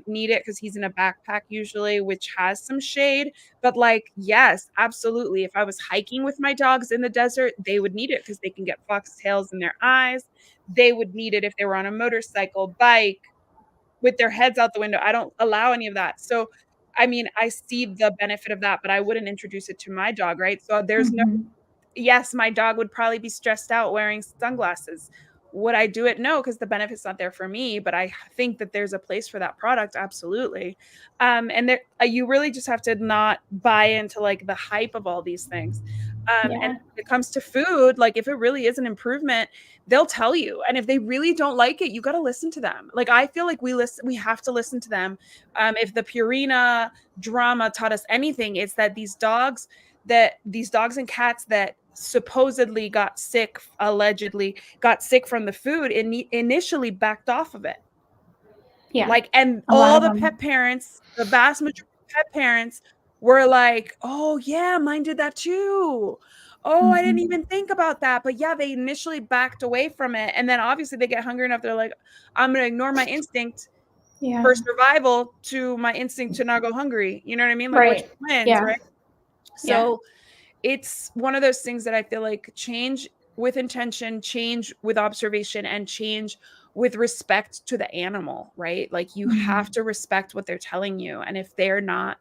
need it because he's in a backpack usually, which has some shade. But like, yes, absolutely. If I was hiking with my dogs in the desert, they would need it because they can get foxtails in their eyes. They would need it if they were on a motorcycle, bike, with their heads out the window. I don't allow any of that. So, I mean, I see the benefit of that, but I wouldn't introduce it to my dog, right? So there's no Mhm. yes, my dog would probably be stressed out wearing sunglasses. Would I do it? No, because the benefit's not there for me, but I think that there's a place for that product, absolutely. And there you really just have to not buy into, like, the hype of all these things. And Yeah. when it comes to food, like, if it really is an improvement, they'll tell you, and if they really don't like it, you gotta listen to them. Like, I feel like we have to listen to them. If the Purina drama taught us anything, it's that these dogs and cats that supposedly got sick, allegedly got sick from the food, initially backed off of it. Yeah. Like, and A lot all of the them. pet parents, the vast majority of pet parents were like, "Oh yeah, mine did that too. Oh, I didn't Mhm. even think about that." But yeah, they initially backed away from it. And then obviously they get hungry enough. They're like, I'm going to ignore my instinct Yeah. for survival to my instinct to not go hungry. You know what I mean? Like, which Right. wins, Yeah. right? Yeah. So it's one of those things that I feel like change with intention, change with observation, and change with respect to the animal, right? Like you have Mhm. to respect what they're telling you. And if they're not,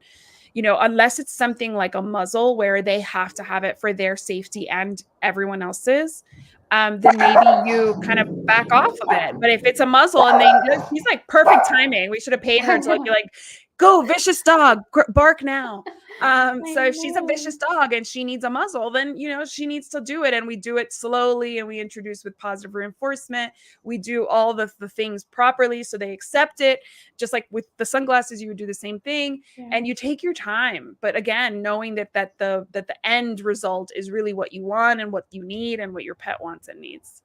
unless it's something like a muzzle where they have to have it for their safety and everyone else's, then maybe you kind of back off of it. But if it's a muzzle and she's like perfect timing, we should have paid her I to like know. be like, go vicious dog, bark now. I So if she's a vicious know. dog and she needs a muzzle, then she needs to do it, and we do it slowly, and we introduce with positive reinforcement. We do all the things properly so they accept it. Just like with the sunglasses, you would do the same thing, Yeah. and you take your time. But again, knowing that the end result is really what you want and what you need and what your pet wants and needs.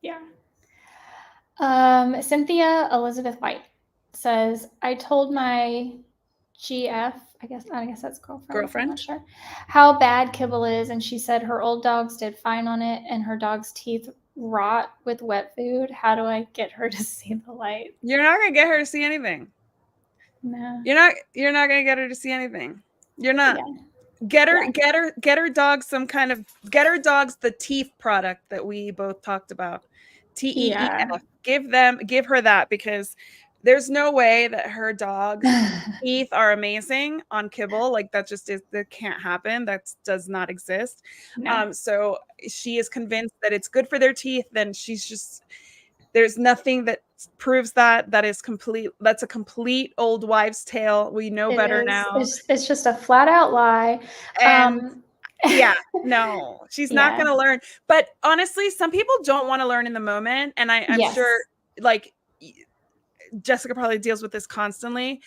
Yeah. Cynthia Elizabeth White says, I told my GF, I guess that's girlfriend, I'm not Girlfriend, sure, how bad kibble is, and she said her old dogs did fine on it and her dog's teeth rot with wet food. How do I get her to see the light? you're not gonna get her to see anything. No. You're not gonna get her to see anything. You're not. Yeah. Get her, Yeah. get her, get her dog get her dogs the teeth product that we both talked about. Yeah. TEEF. Give her that, because there's no way that her dog's teeth are amazing on kibble. Like that can't happen. That does not exist. No. So she is convinced that it's good for their teeth. Then there's nothing that proves that's a complete old wives' tale. We know It better is. now. It's just a flat out lie. And Um, yeah, no, she's not yeah. gonna learn. But honestly, some people don't want to learn in the moment. And I'm sure, Yes. like, Jessica probably deals with this constantly.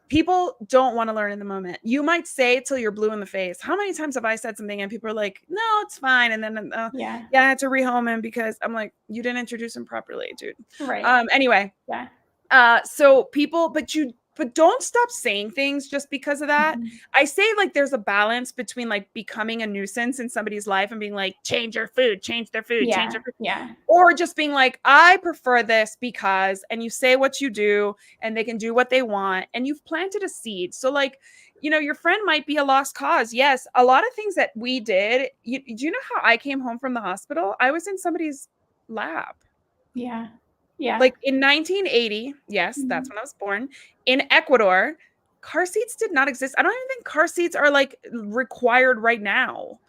People don't want to learn in the moment. You might say it till you're blue in the face. How many times have I said something and people are like, no, it's fine. And then, Yeah. yeah, I had to rehome him because I'm like, you didn't introduce him properly, dude. Right. Anyway, Yeah. so people, but don't stop saying things just because of that. Mhm. I say, like, there's a balance between like becoming a nuisance in somebody's life and being like, change your food, change their food, change Yeah. their food, Yeah. or just being like, I prefer this because, and you say what you do, and they can do what they want, and you've planted a seed. So like, your friend might be a lost cause. Yes, a lot of things that we did. Do you know how I came home from the hospital? I was in somebody's lab. Yeah. Yeah. Like in 1980, yes, that's Mhm. when I was born, in Ecuador, car seats did not exist. I don't even think car seats are like required right now.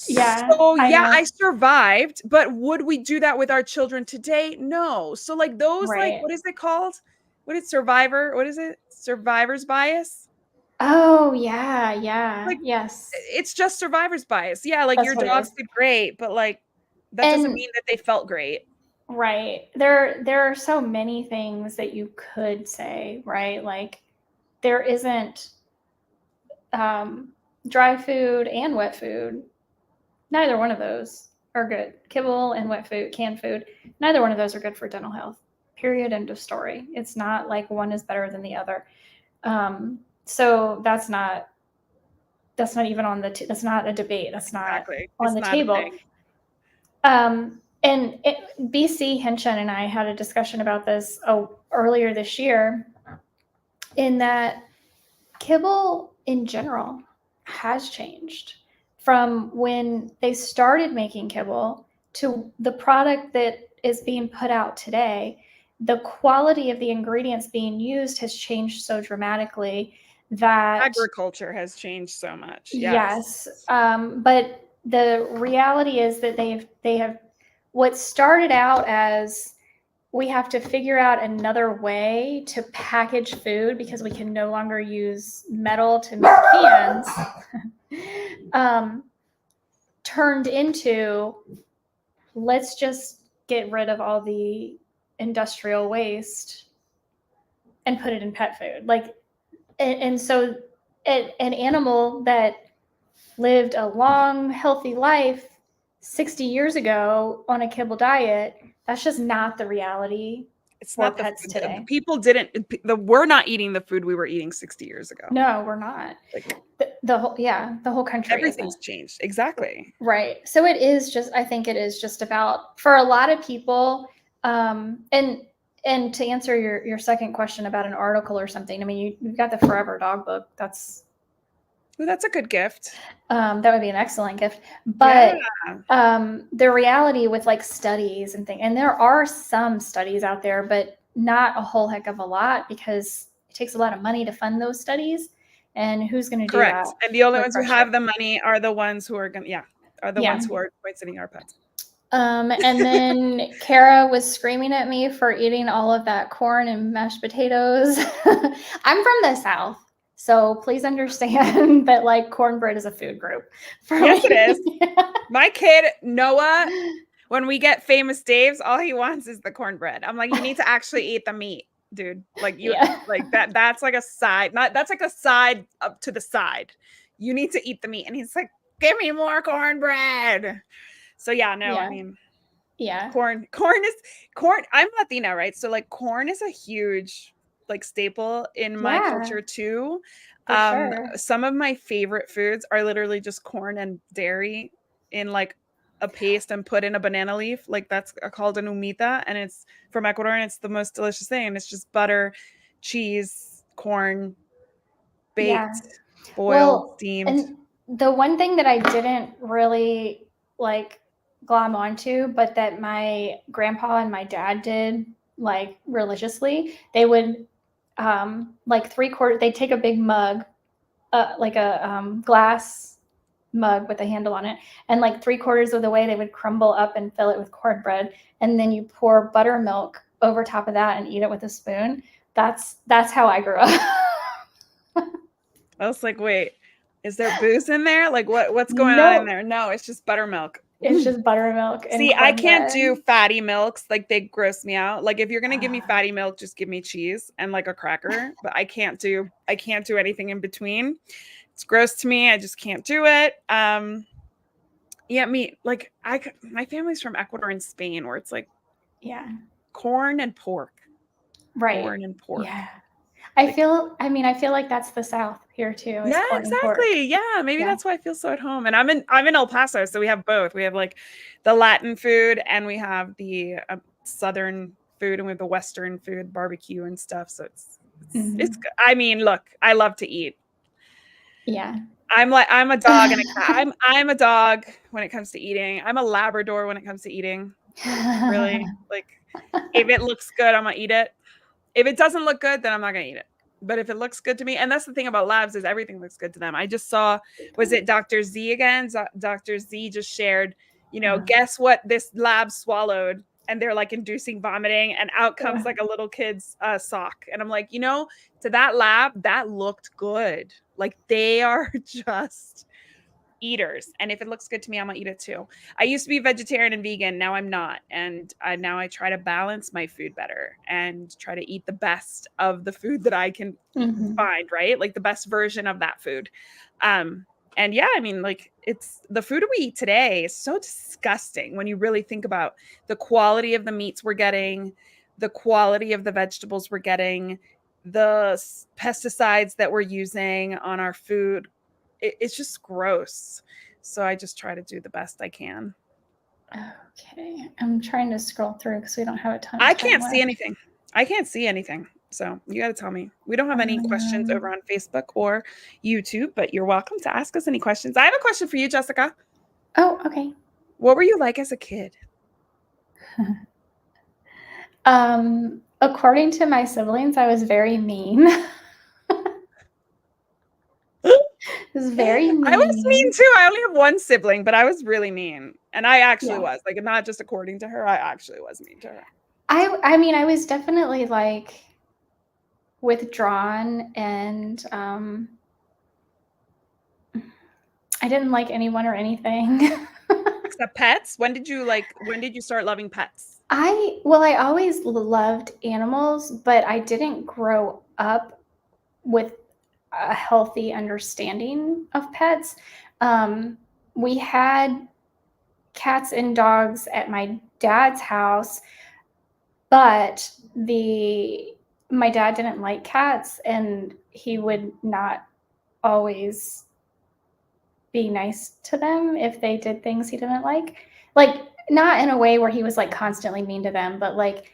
Yeah. So I yeah, I know. survived, but would we do that with our children today? No. So like those, like, Right. what is it called? What is survivor? What is it? Survivor's bias? Oh, yeah. Yeah. Like, Yes. it's just survivor's bias. Yeah, like That's your what it dogs is. did great, but like that doesn't And mean that they felt great. Right. There are so many things that you could say, right? Like there isn't dry food and wet food. Neither one of those are good. Kibble and wet food, canned food, neither one of those are good for dental health. Period. End of story. It's not like one is better than the other. So that's not even on the that's not a debate. That's not Exactly. on It's the not a table. thing. BC Hinchin and I had a discussion about this earlier this year, in that kibble in general has changed from when they started making kibble to the product that is being put out today. The quality of the ingredients being used has changed so dramatically that Agriculture has changed so much. yes, Yes. but the reality is that they have what started out as we have to figure out another way to package food because we can no longer use metal to make cans, turned into let's just get rid of all the industrial waste and put it in pet food. Like, and so an animal that lived a long, healthy life 60 years ago on a kibble diet, that's just not the reality It's for not pets the today. people didn't we're not eating the food we were eating 60 years ago. No, we're not. Like The whole, yeah, the whole country everything's isn't. changed. Exactly. Right. So it is just, I think it is just about, for a lot of people, and to answer your second question about an article or something, I mean, you've got the Forever Dog book. Ooh, that's a good gift. That would be an excellent gift. Yeah. But the reality with like studies and things, and there are some studies out there, but not a whole heck of a lot because it takes a lot of money to fund those studies. And who's going to do that? Correct. And the only ones who Refresh it. have the money are the ones who are going to, are the Yeah. ones who are poisoning our pets. And then Kara was screaming at me for eating all of that corn and mashed potatoes. I'm from the South, so please understand that like cornbread is a food group for Yes, me. it is. My kid, Noah, when we get Famous Dave's, all he wants is the cornbread. I'm like, you need to actually eat the meat, dude. Like like that's like a side, that's like a side up to the side. You need to eat the meat. And he's like, give me more cornbread. So yeah, no, I mean, corn is corn. I'm Latina, right? So like corn is a huge like staple in my culture too. For sure. Some of my favorite foods are literally just corn and dairy in like a paste and put in a banana leaf. Like that's called an humita, and it's from Ecuador, and it's the most delicious thing. And it's just butter, cheese, corn, baked, boiled, Well, steamed. and the one thing that I didn't really like glom onto, but that my grandpa and my dad did like religiously, they would like 3/4, they'd take a big mug, like a glass mug with a handle on it, and like 3/4 of the way they would crumble up and fill it with cornbread, and then you pour buttermilk over top of that and eat it with a spoon. That's how I grew up. I was like, wait, is there booze in there? Like what's going on in No, there? No, it's just buttermilk. it's just buttermilk and See, I can't cornbread. do fatty milks. Like they gross me out. Like if you're gonna give me fatty milk, just give me cheese and like a cracker. But I can't do anything in between. It's gross to me. I just can't do it. Yeah, me like my family's from Ecuador and Spain, where it's like corn and pork. Right. Corn and pork. Yeah. I feel like that's the South here too, is Yeah, corn and pork. exactly. Yeah, maybe that's why I feel so at home. And I'm in El Paso, so we have both. We have like the Latin food, and we have the Southern food, and we have the Western food, barbecue and stuff. So it's good. I mean, look, I love to eat. Yeah. I'm a dog and a cat. I'm a dog when it comes to eating. I'm a Labrador when it comes to eating. Really, like if it looks good, I'm gonna eat it. If it doesn't look good, then I'm not gonna eat it. But if it looks good to me, and that's the thing about labs, is everything looks good to them. I just saw, was it Dr. Z again? Dr. Z just shared, guess what this lab swallowed? And they're like inducing vomiting, and out comes like a little kid's sock. And I'm like, to that lab, that looked good. Like they are just eaters. And if it looks good to me, I'm gonna eat it too. I used to be vegetarian and vegan. Now I'm not. And now I try to balance my food better and try to eat the best of the food that I can find, right? Like the best version of that food. Um, and yeah, I mean, like it's the food we eat today is so disgusting when you really think about the quality of the meats we're getting, the quality of the vegetables we're getting, the pesticides that we're using on our food. It's just gross. So I just try to do the best I can. Okay, I'm trying to scroll through because we don't have a ton of I time can't see left. anything. I can't see anything. So you got to tell me. We don't have any questions over on Facebook or YouTube, but you're welcome to ask us any questions. I have a question for you, Jessica. Oh, okay. What were you like as a kid? According to my siblings, I was very mean. Was very I was mean mean. too. I only have one sibling, but I was really mean. And I actually Yeah. was. Like not just according to her, I actually was mean to her. I mean, I was definitely like withdrawn and I didn't like anyone or anything. Except pets? When did you start loving pets? I always loved animals, but I didn't grow up with a healthy understanding of pets. We had cats and dogs at my dad's house, but my dad didn't like cats and he would not always be nice to them if they did things he didn't like. Like not in a way where he was like constantly mean to them, but like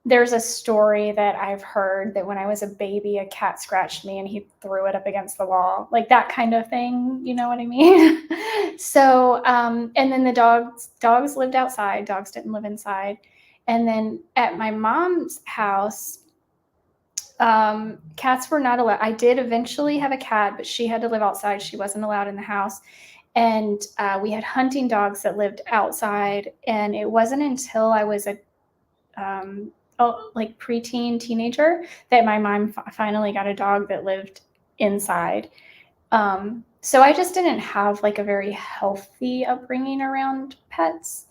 there's a story that I've heard that when I was a baby, a cat scratched me and he threw it up against the wall, like that kind of thing. You know what I mean? So, and then the dogs lived outside. Dogs didn't live inside. And then at my mom's house, cats were not allowed. I did eventually have a cat, but she had to live outside. She wasn't allowed in the house. And we had hunting dogs that lived outside. And it wasn't until I was a like preteen teenager that my mom finally got a dog that lived inside. So I just didn't have like a very healthy upbringing around pets.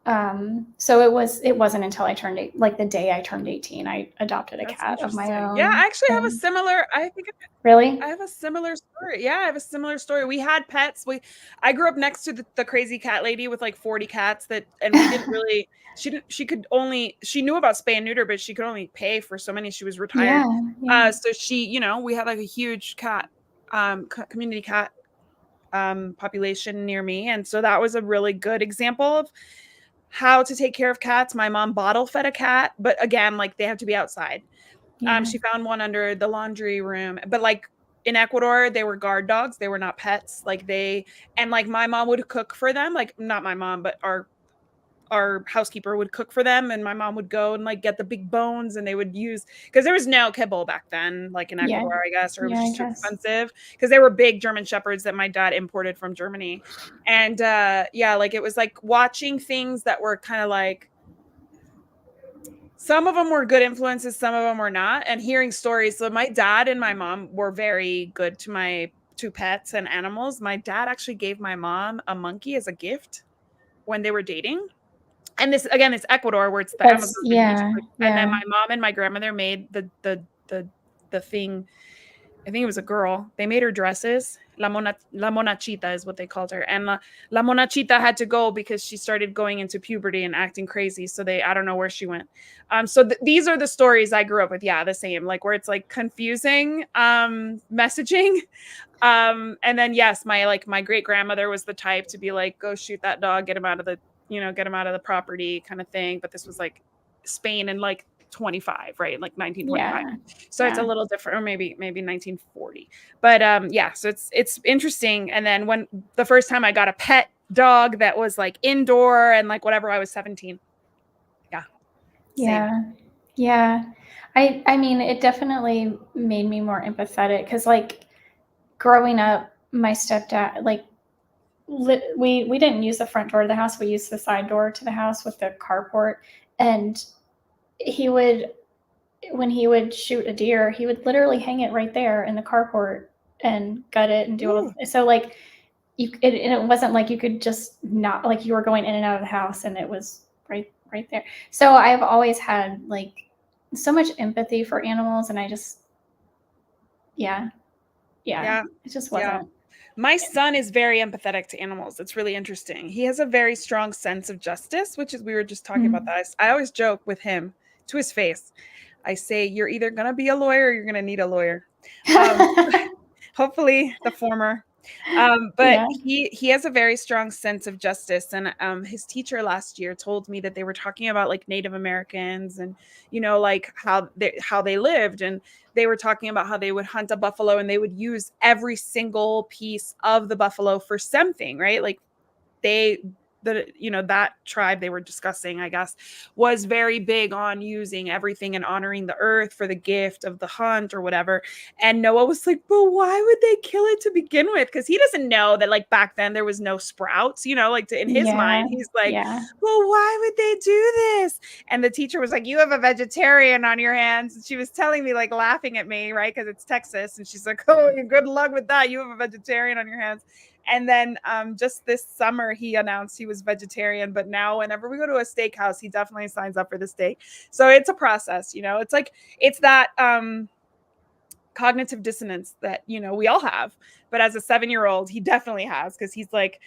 So it wasn't until I turned like the day I turned 18, I adopted a That's cat of my interesting. Yeah, own. I actually have a And similar I think really? I have a similar story. Yeah, I have a similar story. We had pets. I grew up next to the crazy cat lady with like 40 cats and we didn't really she knew about spay and neuter, but she could only pay for so many. She was retired. Yeah, yeah, So we had like a huge cat community cat population near me. And so that was a really good example of how to take care of cats. My mom bottle fed a cat, but again, like they have to be outside. yeah, She found one under the laundry room, but like in Ecuador, they were guard dogs. They were not pets. Like my mom would cook for them. Like not my mom, but our housekeeper would cook for them, and my mom would go and like get the big bones, and they would use because there was no kibble back then, like in yeah, Ecuador, I guess, or it was yeah, I just too guess. expensive because they were big German shepherds that my dad imported from Germany, and yeah, like it was like watching things that were kind of like some of them were good influences, some of them were not, and hearing stories. So my dad and my mom were very good to pets and animals. My dad actually gave my mom a monkey as a gift when they were dating. And this again, it's Ecuador where it's the Amazon That's rainforest. yeah, And then yeah, my mom and my grandmother made the thing. I think it was a girl. They made her dresses. La monachita is what they called her. And la monachita had to go because she started going into puberty and acting crazy. So I don't know where she went. So these are the stories I grew up with. Yeah, the same, like where it's like confusing messaging. And then yes, my great grandmother was the type to be like, go shoot that dog, get him out of the property kind of thing. But this was like Spain in like 25, right? Like 1925. yeah, So it's a yeah. little different, or maybe 1940. But yeah, so it's interesting. And then when the first time I got a pet dog that was like indoor and like whatever, I was 17. Yeah. Same. Yeah. Yeah. I mean, it definitely made me more empathetic because, like, growing up, my stepdad, like, we didn't use the front door of the house. We used the side door to the house with the carport. And he would, when he would shoot a deer, he would literally hang it right there in the carport and gut it and do all Ooh. of so like and it wasn't like you could just not, like, you were going in and out of the house and it was right there. So I've always had like so much empathy for animals, and I just, yeah, yeah, Yeah. it just Yeah. wasn't. My son is very empathetic to animals. It's really interesting. He has a very strong sense of justice, which is, we were just talking about Mm. that. I always joke with him to his face. I say, you're either going to be a lawyer or you're going to need a lawyer. Um, hopefully the former. But Yeah, he has a very strong sense of justice, and his teacher last year told me that they were talking about like Native Americans and like how they lived, and they were talking about how they would hunt a buffalo and they would use every single piece of the buffalo for something, right? Like they that tribe they were discussing, I guess, was very big on using everything and honoring the earth for the gift of the hunt or whatever. And Noah was like, but why would they kill it to begin with? Because he doesn't know that like back then there was no sprouts, like in his yeah, mind he's like, yeah. well, why would they do this? And the teacher was like, you have a vegetarian on your hands. And she was telling me, like, laughing at me, right, because it's Texas, and she's like, oh, good luck with that, you have a vegetarian on your hands. And then just this summer, he announced he was vegetarian. But now, whenever we go to a steakhouse, he definitely signs up for the steak. So it's a process, It's like it's that cognitive dissonance that we all have. But as a 7-year-old, he definitely has, because he's like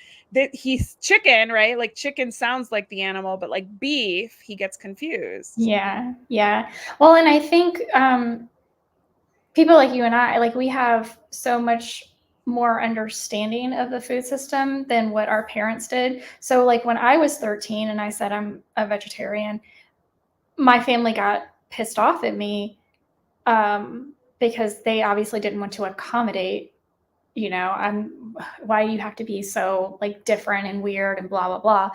he's chicken, right? Like chicken sounds like the animal, but like beef, he gets confused. Yeah, yeah. Well, and I think people like you and I, like, we have so much more understanding of the food system than what our parents did. So, like, when I was 13 and I said I'm a vegetarian, my family got pissed off at me, because they obviously didn't want to accommodate. I'm why do you have to be so like different and weird and blah blah blah.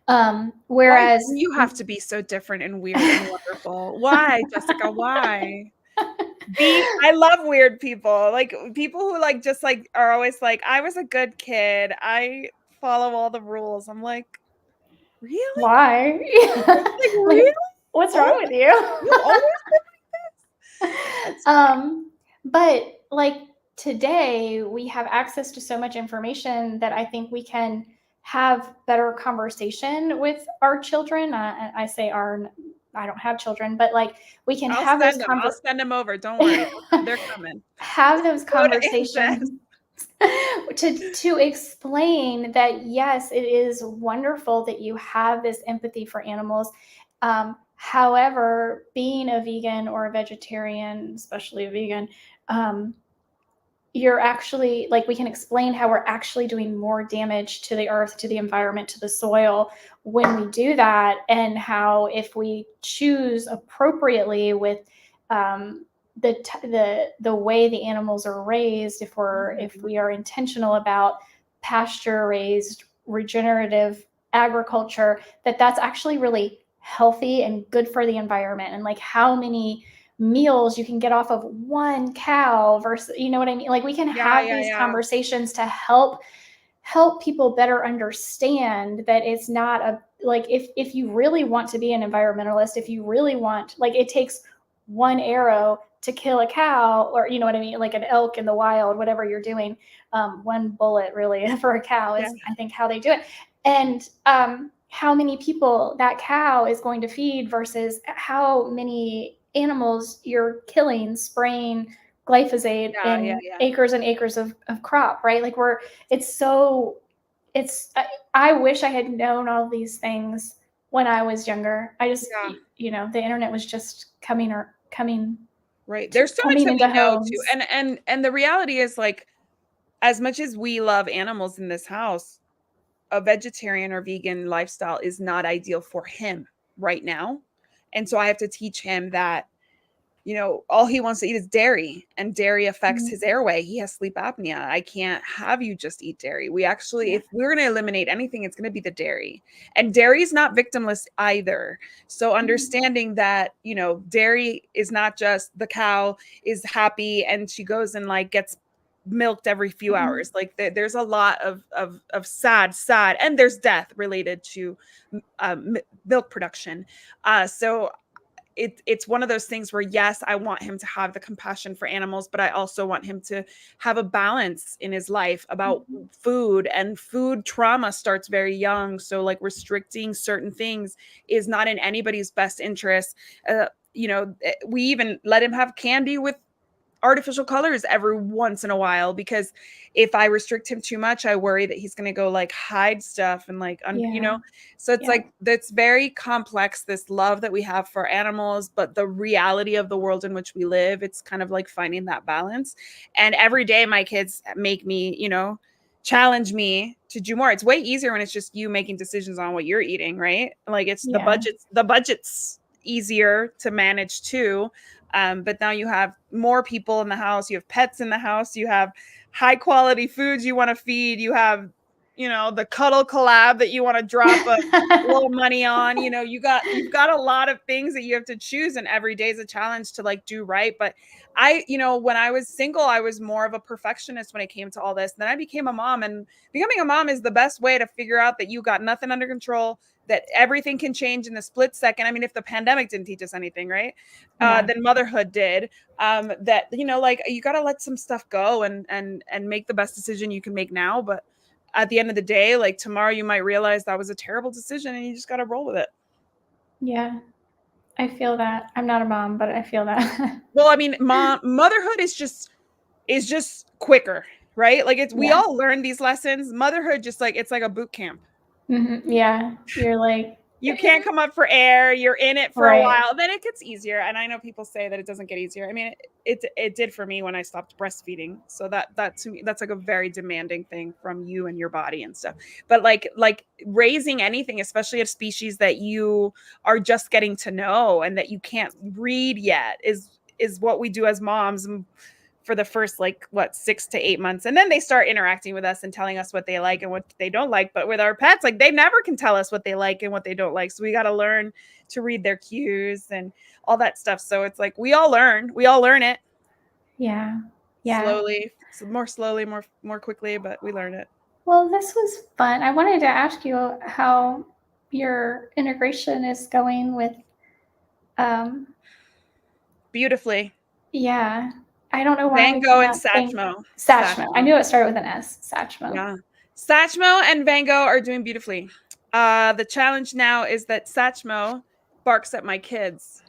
Why Whereas do you have to be so different and weird and wonderful? Why, Jessica? Why? I love weird people. Like people who like just like are always like, I was a good kid, I follow all the rules. I'm like, really? why? Like, really? Like, what's wrong Oh, with you? you've always been like this? That's funny. But like today, we have access to so much information that I think we can have better conversation with our children. I say our, I don't have children, but like we can I'll have those send them. I'll send them over. Don't worry. They're coming. have those Good incest. conversations to explain that yes, it is wonderful that you have this empathy for animals. However, being a vegan or a vegetarian, especially a vegan, um, you're actually like, we can explain how we're actually doing more damage to the earth, to the environment, to the soil when we do that, and how if we choose appropriately with the way the animals are raised, if we are intentional about pasture raised regenerative agriculture, that's actually really healthy and good for the environment. And like how many meals you can get off of one cow versus, you know what I mean? Like we can Yeah, have yeah, these yeah. conversations to help people better understand that it's not a, like, if you really want to be an environmentalist, if you really want, like, it takes one arrow to kill a cow, or you know what I mean, like an elk in the wild, whatever you're doing. One bullet really for a cow Yeah. is, I think, how they do it. And how many people that cow is going to feed versus how many animals you're killing, spraying glyphosate Yeah, yeah, in yeah. acres and acres of crop, right? Like it's so, I wish I had known all these things when I was younger. I just, Yeah. the internet was just coming Right. There's so much coming that into we know too. homes. And the reality is, like, as much as we love animals in this house, a vegetarian or vegan lifestyle is not ideal for him right now. And so I have to teach him that, all he wants to eat is dairy, and dairy affects Mhm. his airway. He has sleep apnea. I can't have you just eat dairy. We actually, Yeah. if we're going to eliminate anything, it's going to be the dairy. And dairy is not victimless either. So Mhm. understanding that, dairy is not just the cow is happy and she goes and like gets milked every few Mhm. hours. Like there's a lot of sad, and there's death related to milk production. So it's one of those things where, yes, I want him to have the compassion for animals, but I also want him to have a balance in his life about Mhm. food, and food trauma starts very young. So like restricting certain things is not in anybody's best interest. We even let him have candy with artificial colors every once in a while, because if I restrict him too much, I worry that he's going to go like hide stuff and like Yeah. so it's Yeah. like that's very complex, this love that we have for animals, but the reality of the world in which we live, it's kind of like finding that balance. And every day my kids make me, challenge me to do more. It's way easier when it's just you making decisions on what you're eating, right? Like it's Yeah. the budget's easier to manage too. But now you have more people in the house, you have pets in the house, you have high quality foods you want to feed, you have, the cuddle collab that you want to drop a little money on. You've got a lot of things that you have to choose, and every day is a challenge to like do right. But when I was single, I was more of a perfectionist when it came to all this. And then I became a mom, and becoming a mom is the best way to figure out that you got nothing under control, that everything can change in a split second. I mean, if the pandemic didn't teach us anything, right? Yeah. Then motherhood did. That like you got to let some stuff go, and make the best decision you can make now. But at the end of the day, like tomorrow, you might realize that was a terrible decision, and you just got to roll with it. Yeah. I feel that. I'm not a mom, but I feel that. Well, I mean, motherhood is just quicker, right? Like we Yeah. all learn these lessons. Motherhood, just like it's like a boot camp. Yeah. You're like, You can't come up for air. You're in it for a right. while. Then it gets easier. And I know people say that it doesn't get easier. I mean, it did for me when I stopped breastfeeding. So that to me, that's like a very demanding thing from you and your body and stuff. But like raising anything, especially a species that you are just getting to know and that you can't read yet, is what we do as moms. And for the first like what 6 to 8 months, and then they start interacting with us and telling us what they like and what they don't like. But with our pets, like they never can tell us what they like and what they don't like, so we got to learn to read their cues and all that stuff. So it's like we all learn it Yeah. Yeah. slowly, so more slowly, more quickly, but we learn it Well, this was fun. I wanted to ask you how your integration is going with, um, beautifully. yeah. I don't know why Van I Gogh and cannot think. Satchmo. Satchmo. I Satchmo. knew it started with an S. Satchmo. Yeah. Satchmo and Van Gogh are doing beautifully. The challenge now is that Satchmo barks at my kids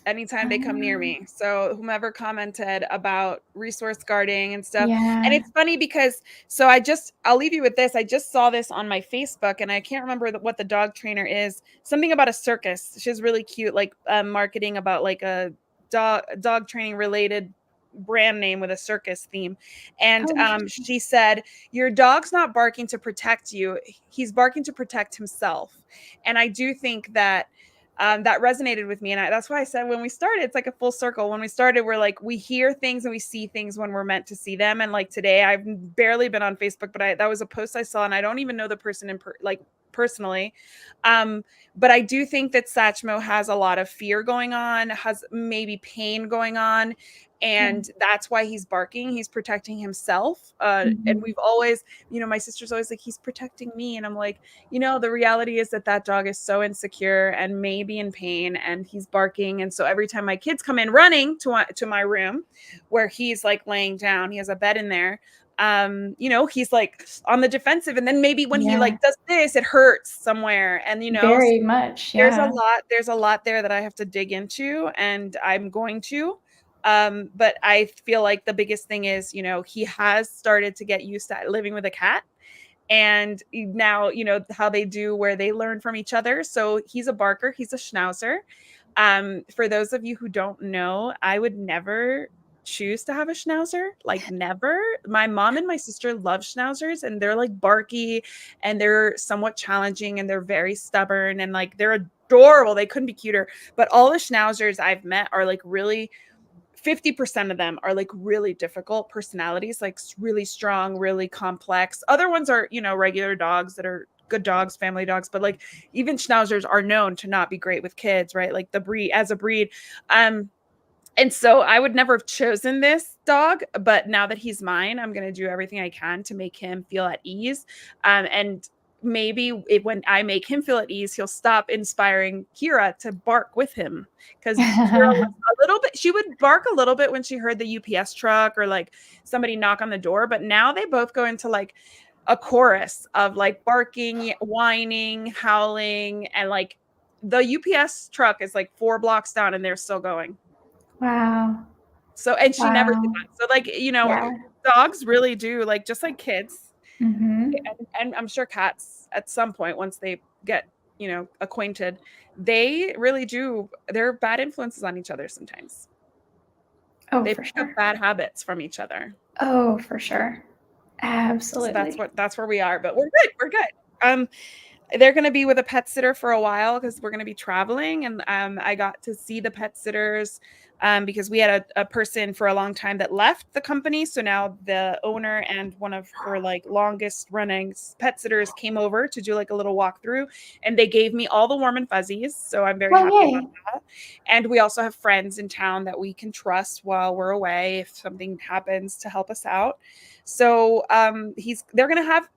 anytime they come near Um, me. So whomever commented about resource guarding and stuff. And yeah. it's funny because I'll leave you with this. I just saw this on my Facebook, and I can't remember what the dog trainer is. Something about a circus. She's really cute, like marketing about like a dog training related brand name with a circus theme. And Oh, interesting. she said, your dog's not barking to protect you, he's barking to protect himself. And I do think that that resonated with me. And that's why I said when we started, it's like a full circle. When we started, we're like, we hear things and we see things when we're meant to see them. And like today, I've barely been on Facebook, but that was a post I saw, and I don't even know the person personally. Um, but I do think that Satchmo has a lot of fear going on, has maybe pain going on. Yeah. And that's why he's barking. He's protecting himself. And Mhm. we've always, my sister's always like, he's protecting me. And I'm like, the reality is that dog is so insecure and maybe in pain, and he's barking. And so every time my kids come in running to my room where he's like laying down, he has a bed in there. He's like on the defensive. And then maybe when he Yeah. like does this, it hurts somewhere. And, so Very much. Yeah. there's a lot there that I have to dig into, and I'm going to. But I feel like the biggest thing is, he has started to get used to living with a cat, and now how they do, where they learn from each other. So he's a barker, he's a schnauzer. For those of you who don't know, I would never choose to have a schnauzer, like never. My mom and my sister love schnauzers, and they're like barky, and they're somewhat challenging, and they're very stubborn, and like they're adorable, they couldn't be cuter. But all the schnauzers I've met are like really, 50% of them are like really difficult personalities, like really strong, really complex. Other ones are, regular dogs that are good dogs, family dogs, but like even schnauzers are known to not be great with kids, right? Like the breed, as a breed. And so I would never have chosen this dog, but now that he's mine, I'm going to do everything I can to make him feel at ease. And maybe when I make him feel at ease, he'll stop inspiring Kira to bark with him. Because Kira was a little bit, she would bark a little bit when she heard the UPS truck or like somebody knock on the door. But now they both go into like a chorus of like barking, whining, howling, and like the UPS truck is like 4 blocks down and they're still going. Wow. So, and she never did Wow. that. So, like, Yeah. dogs really do, like, just like kids, Mhm. and I'm sure cats at some point, once they get, acquainted, they really do, they're bad influences on each other sometimes. Oh, They for pick up sure. bad habits from each other. Oh, for sure. So Absolutely. that's where we are, but we're good. We're good. They're going to be with a pet sitter for a while because we're going to be traveling. And I got to see the pet sitters because we had a person for a long time that left the company. So now the owner and one of her like longest running pet sitters came over to do like a little walkthrough, and they gave me all the warm and fuzzies. So I'm very Oh, happy about yay. that. And we also have friends in town that we can trust while we're away if something happens to help us out. So they're going to have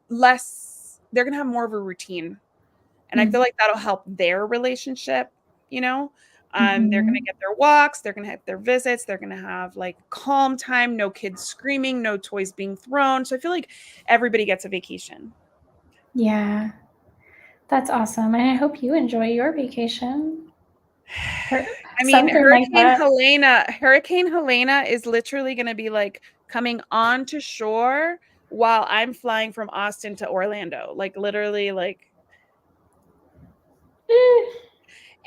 they're going to have more of a routine. And I feel Mm. like that'll help their relationship, you know? They're going to Mhm. get their walks, they're going to have their visits, they're going to have like calm time, no kids screaming, no toys being thrown. So I feel like everybody gets a vacation. Yeah. That's awesome, and I hope you enjoy your vacation or I mean, something like that. Hurricane Helena is literally going to be like coming onto shore while I'm flying from Austin to Orlando. Like literally like.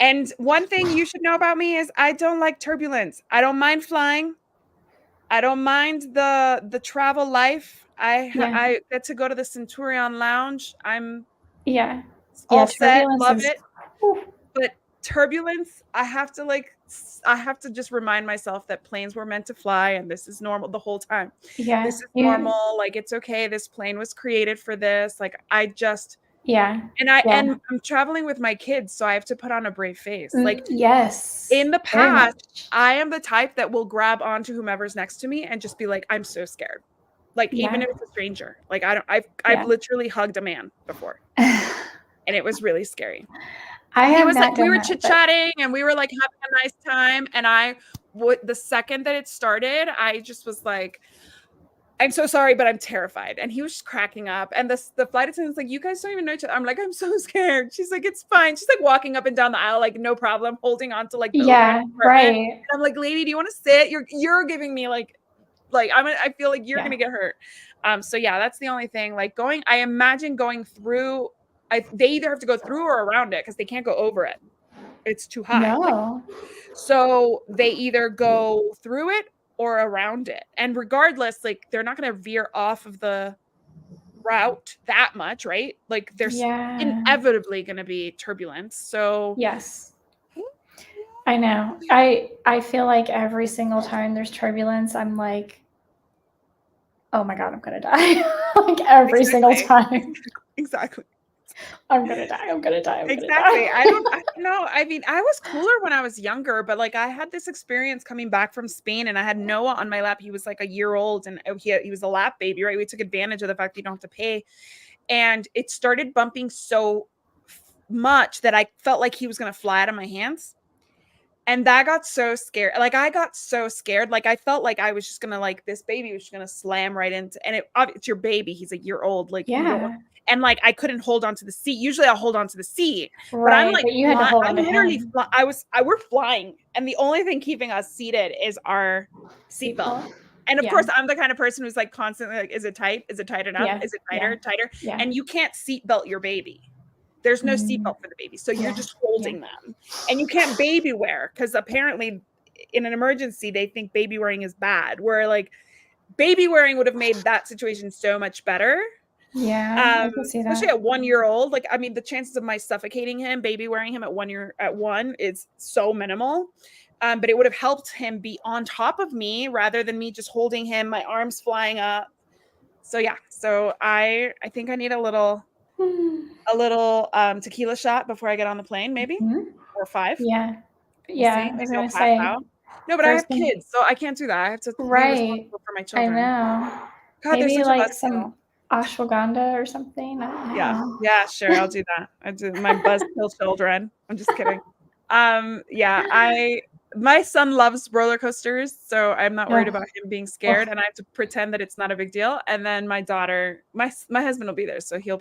And one thing you should know about me is I don't like turbulence. I don't mind flying. I don't mind the travel life. Yeah. I get to go to the Centurion Lounge. I'm Yeah. Yeah, all set, turbulence love is it. But turbulence, I have to just remind myself that planes were meant to fly and this is normal the whole time. yeah. This is You normal. Like it's okay. This plane was created for this. Like I just yeah. Yeah. and I'm traveling with my kids, so I have to put on a brave face. Like Yes. in the Very past, much. I am the type that will grab onto whomever's next to me and just be like, I'm so scared. Like even Yeah. if it's a stranger. Like I don't I've Yeah. literally hugged a man before and it was really scary. I He have was like not we done were that, but chit-chatting and we were like having a nice time and I would the second that it started, I just was like, I'm so sorry, but I'm terrified. And he was just cracking up. And the flight attendant's like, you guys don't even know each other. I'm like, I'm so scared. She's like, it's fine. She's like walking up and down the aisle, like, no problem, holding on to like the overhead yeah, compartment. right. And I'm like, lady, do you want to sit? You're giving me I feel like you're Yeah. gonna get hurt. So yeah, that's the only thing. Like I imagine going through they either have to go through or around it because they can't go over it. It's too high. Like No. so they either go through it or around it. And regardless, like they're not going to veer off of the route that much, right? Like there's Yeah. inevitably going to be turbulence. So Yes. I know. I feel like every single time there's turbulence, I'm like, "Oh my god, I'm gonna die." Like, every single exactly. time. Exactly. I'm gonna die, I'm gonna die, I'm gonna Exactly. I die. don't know. I mean, I was cooler when I was younger, but like I had this experience coming back from Spain and I had Noah on my lap. He was like a year old and he was a lap baby, right? We took advantage of the fact that you don't have to pay. And it started bumping so much that I felt like he was going to fly out of my hands. And that got so scared. Like I got so scared. Like I felt like I was just gonna like this baby was just gonna slam right into and it's your baby. He's a year old. Like you don't Yeah. and like I couldn't hold on to the seat. Usually I'll hold on to the seat, but I'm Right, like but you had to hold on I'm to literally him. we're flying, and the only thing keeping us seated is our seatbelt. Seatbelt. And of Yeah. course, I'm the kind of person who's like constantly like, is it tight? Is it tight enough? Yeah. Is it Yeah. tighter? Tighter? Yeah. And you can't seatbelt your baby. There's no Mm. seatbelt for the baby. So you're Yeah. just Yeah. holding them. And you can't baby wear because apparently in an emergency, they think baby wearing is bad. Where like baby wearing would have made that situation so much better. Yeah, I can see Especially that. at 1 year old. Like, I mean, the chances of my suffocating him, baby wearing him at one is so minimal. But it would have helped him be on top of me rather than me just holding him, my arms flying up. So yeah, so I think I need a little tequila shot before I get on the plane, maybe Mhm. or 5. Yeah. We'll see. Yeah, I Maybe was I'll gonna pass say, out. No, but I first have thing kids, so I can't do that. I have to be right. responsible for my I children. know. God, they're Maybe, such a like, buzzkill. ashwagandha or something. I don't Yeah. know. Yeah, sure. I'll do that. I do my buzzkill children. I'm just kidding. Yeah, my son loves roller coasters, so I'm not worried Ugh. about him being scared, Oh, and I have to pretend that it's not a big deal. And then my daughter, my husband will be there, so she'll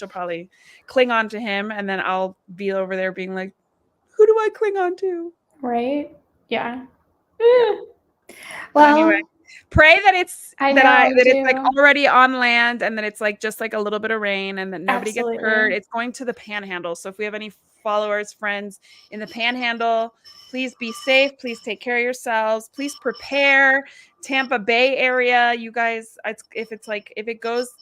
probably cling on to him, and then I'll be over there being like, "Who do I cling on to?" right? Yeah. Yeah. But anyway, Well, pray that it's I that know, I me that it's like too. already on land and that it's like just like a little bit of rain and that nobody gets hurt. Absolutely. It's going to the Panhandle. So if we have any followers, friends in the Panhandle, please be safe. Please take care of yourselves. Please prepare. Tampa Bay area, you guys, if it goes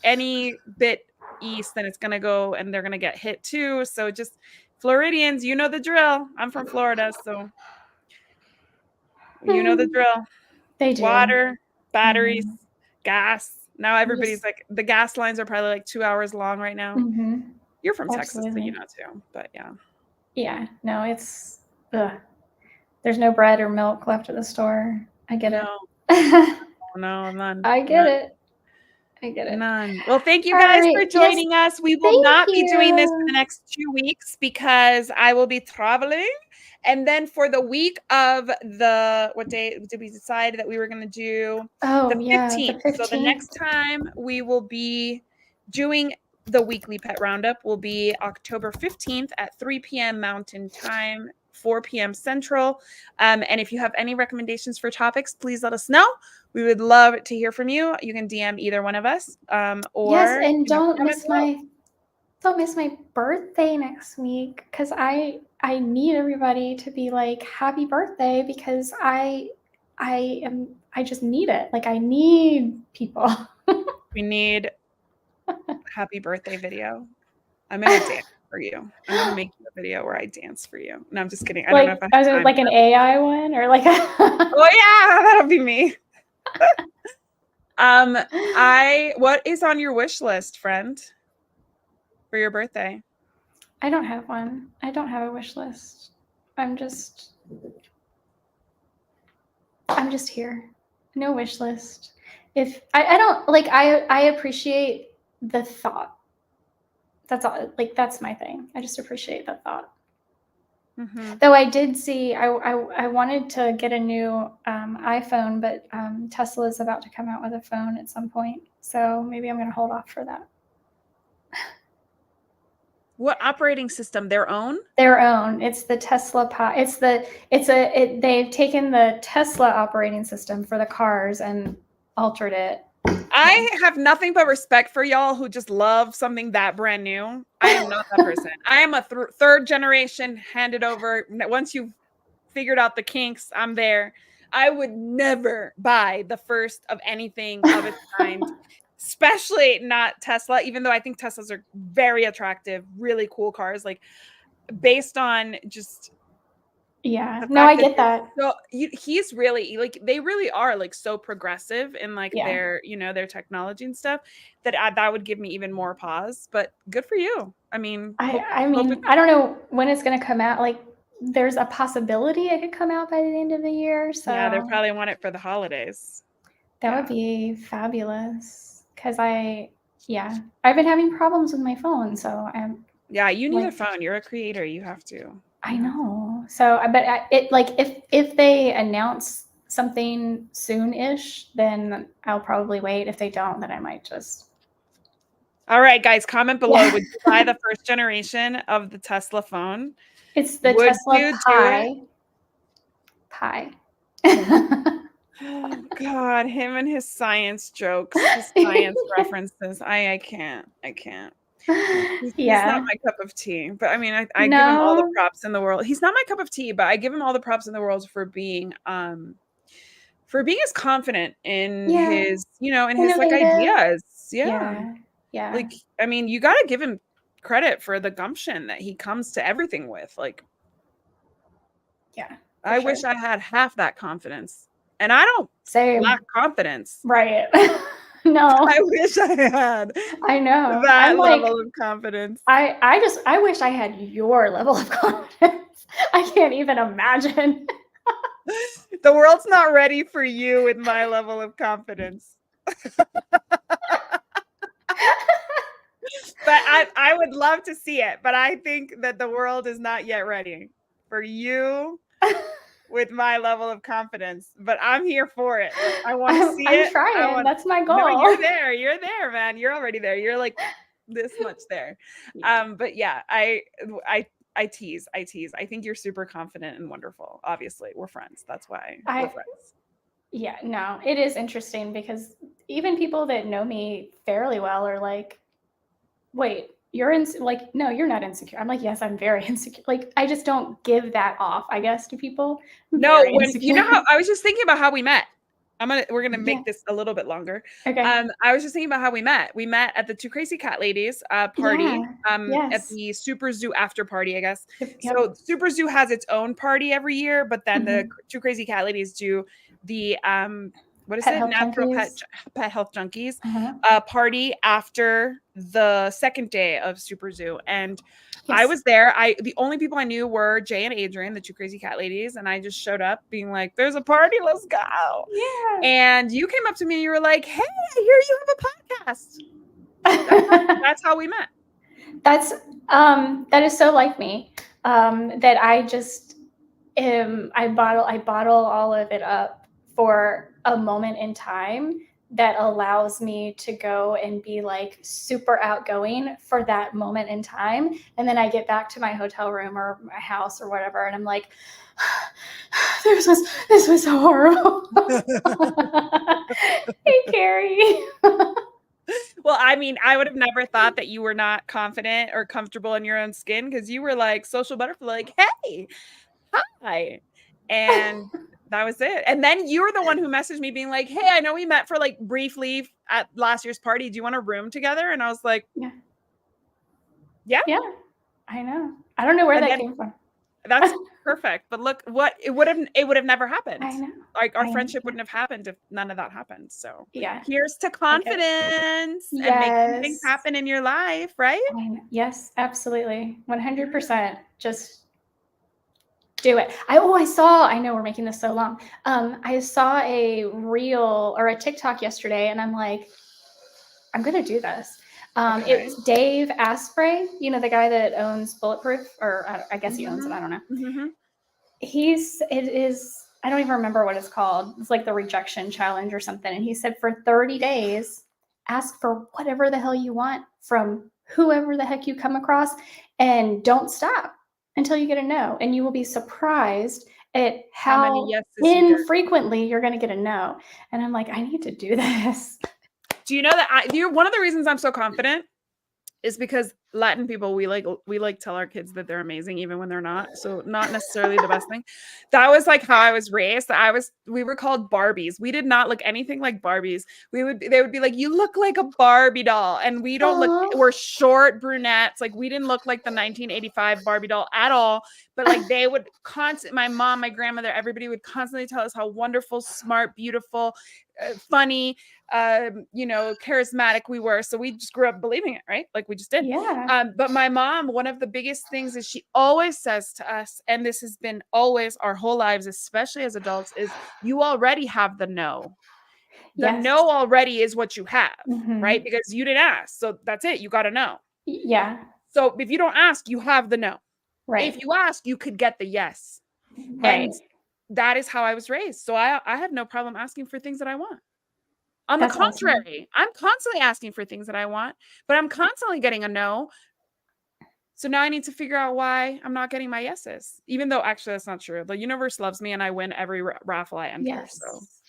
any bit east, then it's gonna go and they're gonna get hit too. So just Floridians, you know the drill. I'm from Florida, so you know the drill. They do. Water, I batteries, know. gas. Now I'm everybody's just like the gas lines are probably like 2 hours long right now. Mhm. You're from Texas, so you Absolutely. know too. But yeah. Yeah. No, it's ugh. There's no bread or milk left at the store. I get it. No, no, none. I get it. I get it. None. Well, thank you All guys for right. Yes. joining us. We will Thank not be doing this for the you. next 2 weeks because I will be traveling. And then for the week of what day did we decide that we were going to do? The Oh, yeah, the 15th. So the 15th. next time we will be doing the weekly pet roundup will be October 15th at 3 p.m. Mountain Time, 4 p.m. Central. And if you have any recommendations for topics, please let us know. We would love to hear from you. You can DM either one of us, Yes, or and comment below. don't miss my birthday next week because I need everybody to be like happy birthday because I just need it. Like I need people. We need happy birthday video. I'm gonna dance for you. I'm gonna make you a video where I dance for you. No, I'm just kidding. I don't know if Like I have I was time. like an AI one or like Oh yeah, that'll be me. What is on your wish list, friend, for your birthday? I don't have one. I don't have a wish list. I'm just I'm just here. No wish list. If I don't like I appreciate the thought. That's all. Like that's my thing. I just appreciate the thought. Mm-hmm. Though I did see, I wanted to get a new iPhone, but Tesla is about to come out with a phone at some point, so maybe I'm going to hold off for that. What operating system? Their own? Their own. It's the Tesla Pi. They've taken the Tesla operating system for the cars and altered it. I have nothing but respect for y'all who just love something that brand new. I am not that person. I am a third generation handed over. Once you've figured out the kinks, I'm there. I would never buy the first of anything of its kind, especially not Tesla, even though I think Teslas are very attractive, really cool cars, like based on just Yeah. the No, fact I that get that. he's really like they really are like so progressive in like Yeah. their technology and stuff that would give me even more pause. But good for you. I mean, I hope mean, it, I don't know when it's going to come out. Like, there's a possibility it could come out by the end of the year. yeah, they So probably want it for the holidays. that would Yeah, be fabulous. Yeah, I've been having problems with my phone. So I'm yeah. You need a like, phone. You're a creator. You have to. I know. So, but it like if they announce something soon-ish, then I'll probably wait. If they don't, then I might just. All right, guys, comment below. Yeah. Would you buy the first generation of the Tesla phone? It's the Would Tesla you do it? Pi. Oh God, him and his science jokes, his science references. I can't. I can't. He's not Yeah. my cup of tea. But I mean, I give him all the No. props in the world. He's not my cup of tea, but I give him all the props in the world for being as confident in Yeah. his like Innovative. ideas. Yeah. Yeah. Yeah. Like, I mean, you gotta give him credit for the gumption that he comes to everything with. Like, Yeah. For I sure. wish I had half that confidence. And I don't lack Same. confidence. Right. No. I wish I had I know. I'm that like, level of confidence. I wish I had your level of confidence. I can't even imagine. The world's not ready for you with my level of confidence. But I would love to see it, but I think that the world is not yet ready for you with my level of confidence, but I'm here for it. I want to see I'm it. I trying. want That's my No, goal. you're there, man. You're already there. You're like this much there. Yeah. But yeah, I tease. I tease. I think you're super confident and wonderful. Obviously, we're friends. That's why we're I friends. Yeah, no, it is interesting because even people that know me fairly well are like, "Wait, you're in like, no, you're not insecure." I'm like, "Yes, I'm very insecure." Like, I just don't give that off, I guess, to people. I'm No, very when you insecure. know how I was just thinking about how we met. We're gonna Yeah. make this a little bit longer. Okay. I was just thinking about how we met. We met at the Two Crazy Cat Ladies party, Yeah. at Yes. the Super Zoo after party, I guess. Yep. So Yep. Super Zoo has its own party every year, but then the Mhm. Two Crazy Cat Ladies do the what is Pet it? health Natural junkies. Pet Health Junkies Uh-huh. party after the second day of Super Zoo. And I Yes. was there. The only people I knew were Jay and Adrian, the Two Crazy Cat Ladies, and I just showed up being like, "There's a party, let's go." Yeah. And you came up to me and you were like, "Hey, I hear you have a podcast." That's how we met. That's that is so like me. That I just I bottle all of it up for a moment in time that allows me to go and be like super outgoing for that moment in time. And then I get back to my hotel room or my house or whatever, and I'm like, this was so horrible. Hey, Carrie. Well, I mean, I would have never thought that you were not confident or comfortable in your own skin because you were like social butterfly, like, "Hey, hi." And that was it. And then you were the one who messaged me being like, "Hey, I know we met for like briefly at last year's party. Do you want to room together?" And I was like, Yeah, "Yeah." yeah, I know. I don't know where And that then came from. that's perfect. But look, what it would have never happened. I know. Like our I know. friendship Yeah. wouldn't have happened if none of that happened. So Yeah. here's to Okay. confidence and making things Yes. happen in your life, right? I know. Yes, absolutely. Yeah. 100%. Just do it. I know we're making this so long. I saw a reel or a TikTok yesterday and I'm like, I'm gonna do this. It Okay. was Dave Asprey, you know, the guy that owns Bulletproof, or I guess he owns it. I Mhm. don't know. Mhm. It is, I don't even remember what it's called. It's like the rejection challenge or something. And he said for 30 days, ask for whatever the hell you want from whoever the heck you come across and don't stop until you get a no. And you will be surprised at How many how yeses you get? infrequently you're going to get a no. And I'm like, I need to do this. Do you know that one of the reasons I'm so confident is because Latin people, we tell our kids that they're amazing even when they're not. So not necessarily the best thing. That was like how I was raised. We were called Barbies. We did not look anything like Barbies. They would be like, "You look like a Barbie doll." And Oh, we're short brunettes. Like we didn't look like the 1985 Barbie doll at all. But like they would my mom, my grandmother, everybody would constantly tell us how wonderful, smart, beautiful, funny, charismatic we were. So we just grew up believing it, right? Like we just did. yeah. But my mom, one of the biggest things is she always says to us, and this has been always our whole lives, especially as adults, is you already have the no. The Yes. no already is what you have, right? Hmm. Because you didn't ask. So that's it. You got to know. Yeah. So if you don't ask, you have the no. If Right. you ask, you could get the yes. And Right. that is how I was raised. So I have no problem asking for things that I want. On the That's awesome. contrary, I'm constantly asking for things that I want, but I'm constantly getting a no. So now I need to figure out why I'm not getting my yeses, even though actually that's not true. The universe loves me and I win every raffle I enter. So Yes.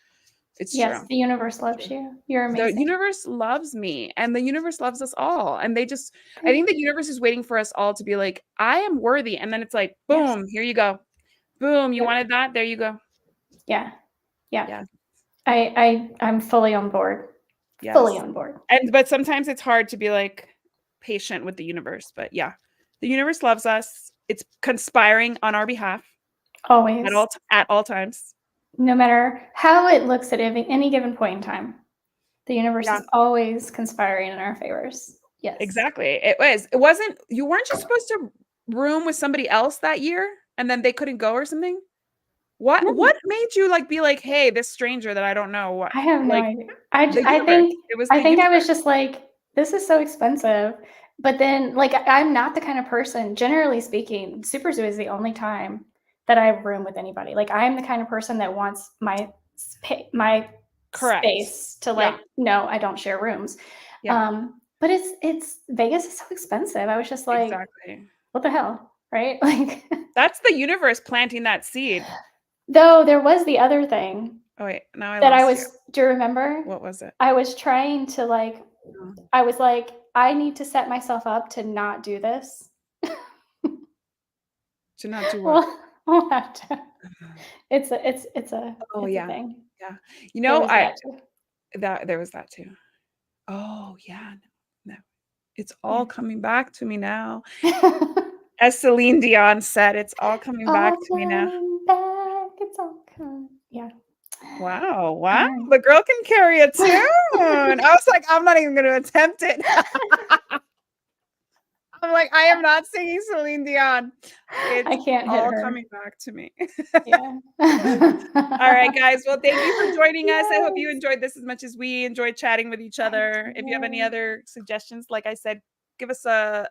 it's Yes, true. the universe It's loves true. you. You're The amazing. universe loves me and the universe loves us all. And I Good. think the universe is waiting for us all to be like, I am worthy. And then it's like, Yes. boom, here you go. Boom, you Yep. wanted that? There you go. Yeah. Yeah. Yeah. I'm fully on board. Fully Yes. on board. But sometimes it's hard to be like patient with the universe. But yeah, the universe loves us. It's conspiring on our behalf Always. at all times. No matter how it looks at any given point in time, the universe Yeah, is always conspiring in our favors. Yes. exactly. It wasn't you weren't just supposed to room with somebody else that year and then they couldn't go or something? What No, made you like be like, "Hey, this stranger that I don't know what," I have no like idea. the universe. It was I the think I was universe. just like, this is so expensive. But then, like, I'm not the kind of person, generally speaking, Super Zoo is the only time that I room with anybody. Like, I'm the kind of person that wants my Correct. space to Yeah, like, no, I don't share rooms. yeah, But it's Vegas is so expensive. I was just like, exactly. what the hell, right? Like, That's the universe planting that seed. though there was the other thing Oh, wait, now I that I lost you. was. Do you remember? What was it? I was trying to like. Oh, I was like, I need to set myself up to not do this. to not do what? We'll have to. It's Oh, it's a yeah, thing. yeah. There was I that too. that there was that too. Oh, yeah, no, no. It's all Yeah. coming back to me now. As Celine Dion said, "It's all coming back All to me now." coming back, it's all coming. Yeah. Wow, wow, Alright. the girl can carry a tune. I was like, "I'm not even gonna attempt it." I'm like, "I am not singing Celine Dion. It's I can't hit all her. coming back to me." Yeah. All right, guys. Well, thank you for joining us. I hope you Yes, enjoyed this as much as we enjoyed chatting with each I other. If you have any did. other suggestions, like I said, give us a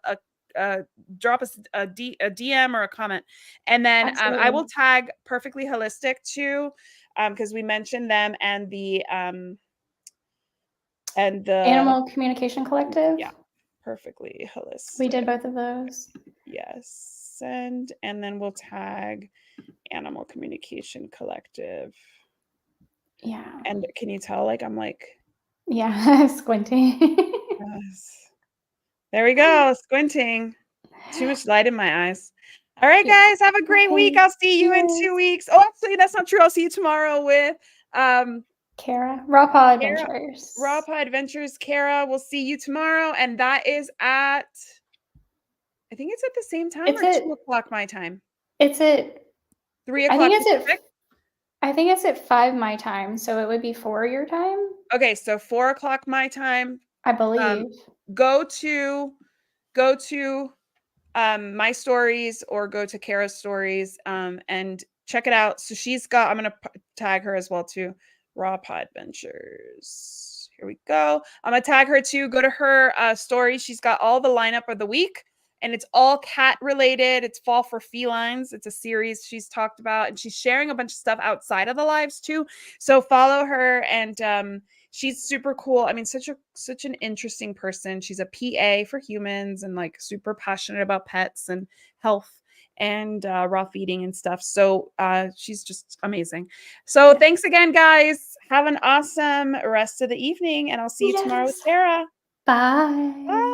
drop us a DM or a comment, and then I will Absolutely. tag Perfectly Holistic too, because we mentioned them and the Animal Communication Collective. yeah, Perfectly We did Holistic. both of those. Yes, and then we'll tag Animal Communication Collective. Yeah. And can you tell? Like I'm like Yeah, squinting. yes. There we go, squinting. Too much light in my eyes. All right, Yeah. guys, have a great week. Okay. I'll see you in 2 Yes. weeks. Oh, actually, that's not true. I'll see you tomorrow with Kara. Raw Paw Kara, Raw Adventures. Pie Adventures. Kara, we'll see you tomorrow, and that is at I think it's at the same time It's or at 2 o'clock my time. it's at 3 I think o'clock it's at Pacific. I think it's at 5 my time, so it would be 4 your time, Okay, so 4 o'clock my time. I Um, believe. go to go to my stories or go to Kara's stories and check it out. So she's got, I'm going to tag her as well too. Raw Pod Ventures. Here we go. I'm going to tag her too. Go to her story. She's got all the lineup of the week and it's all cat related. It's Fall for Felines. It's a series she's talked about and she's sharing a bunch of stuff outside of the lives too. So follow her and she's super cool. I mean, such an interesting person. She's a PA for humans and like super passionate about pets and health and raw feeding and stuff. So she's just amazing. So Yeah. thanks again, guys. Have an awesome rest of the evening, and I'll see you tomorrow with Yes. Tara. Bye. Bye.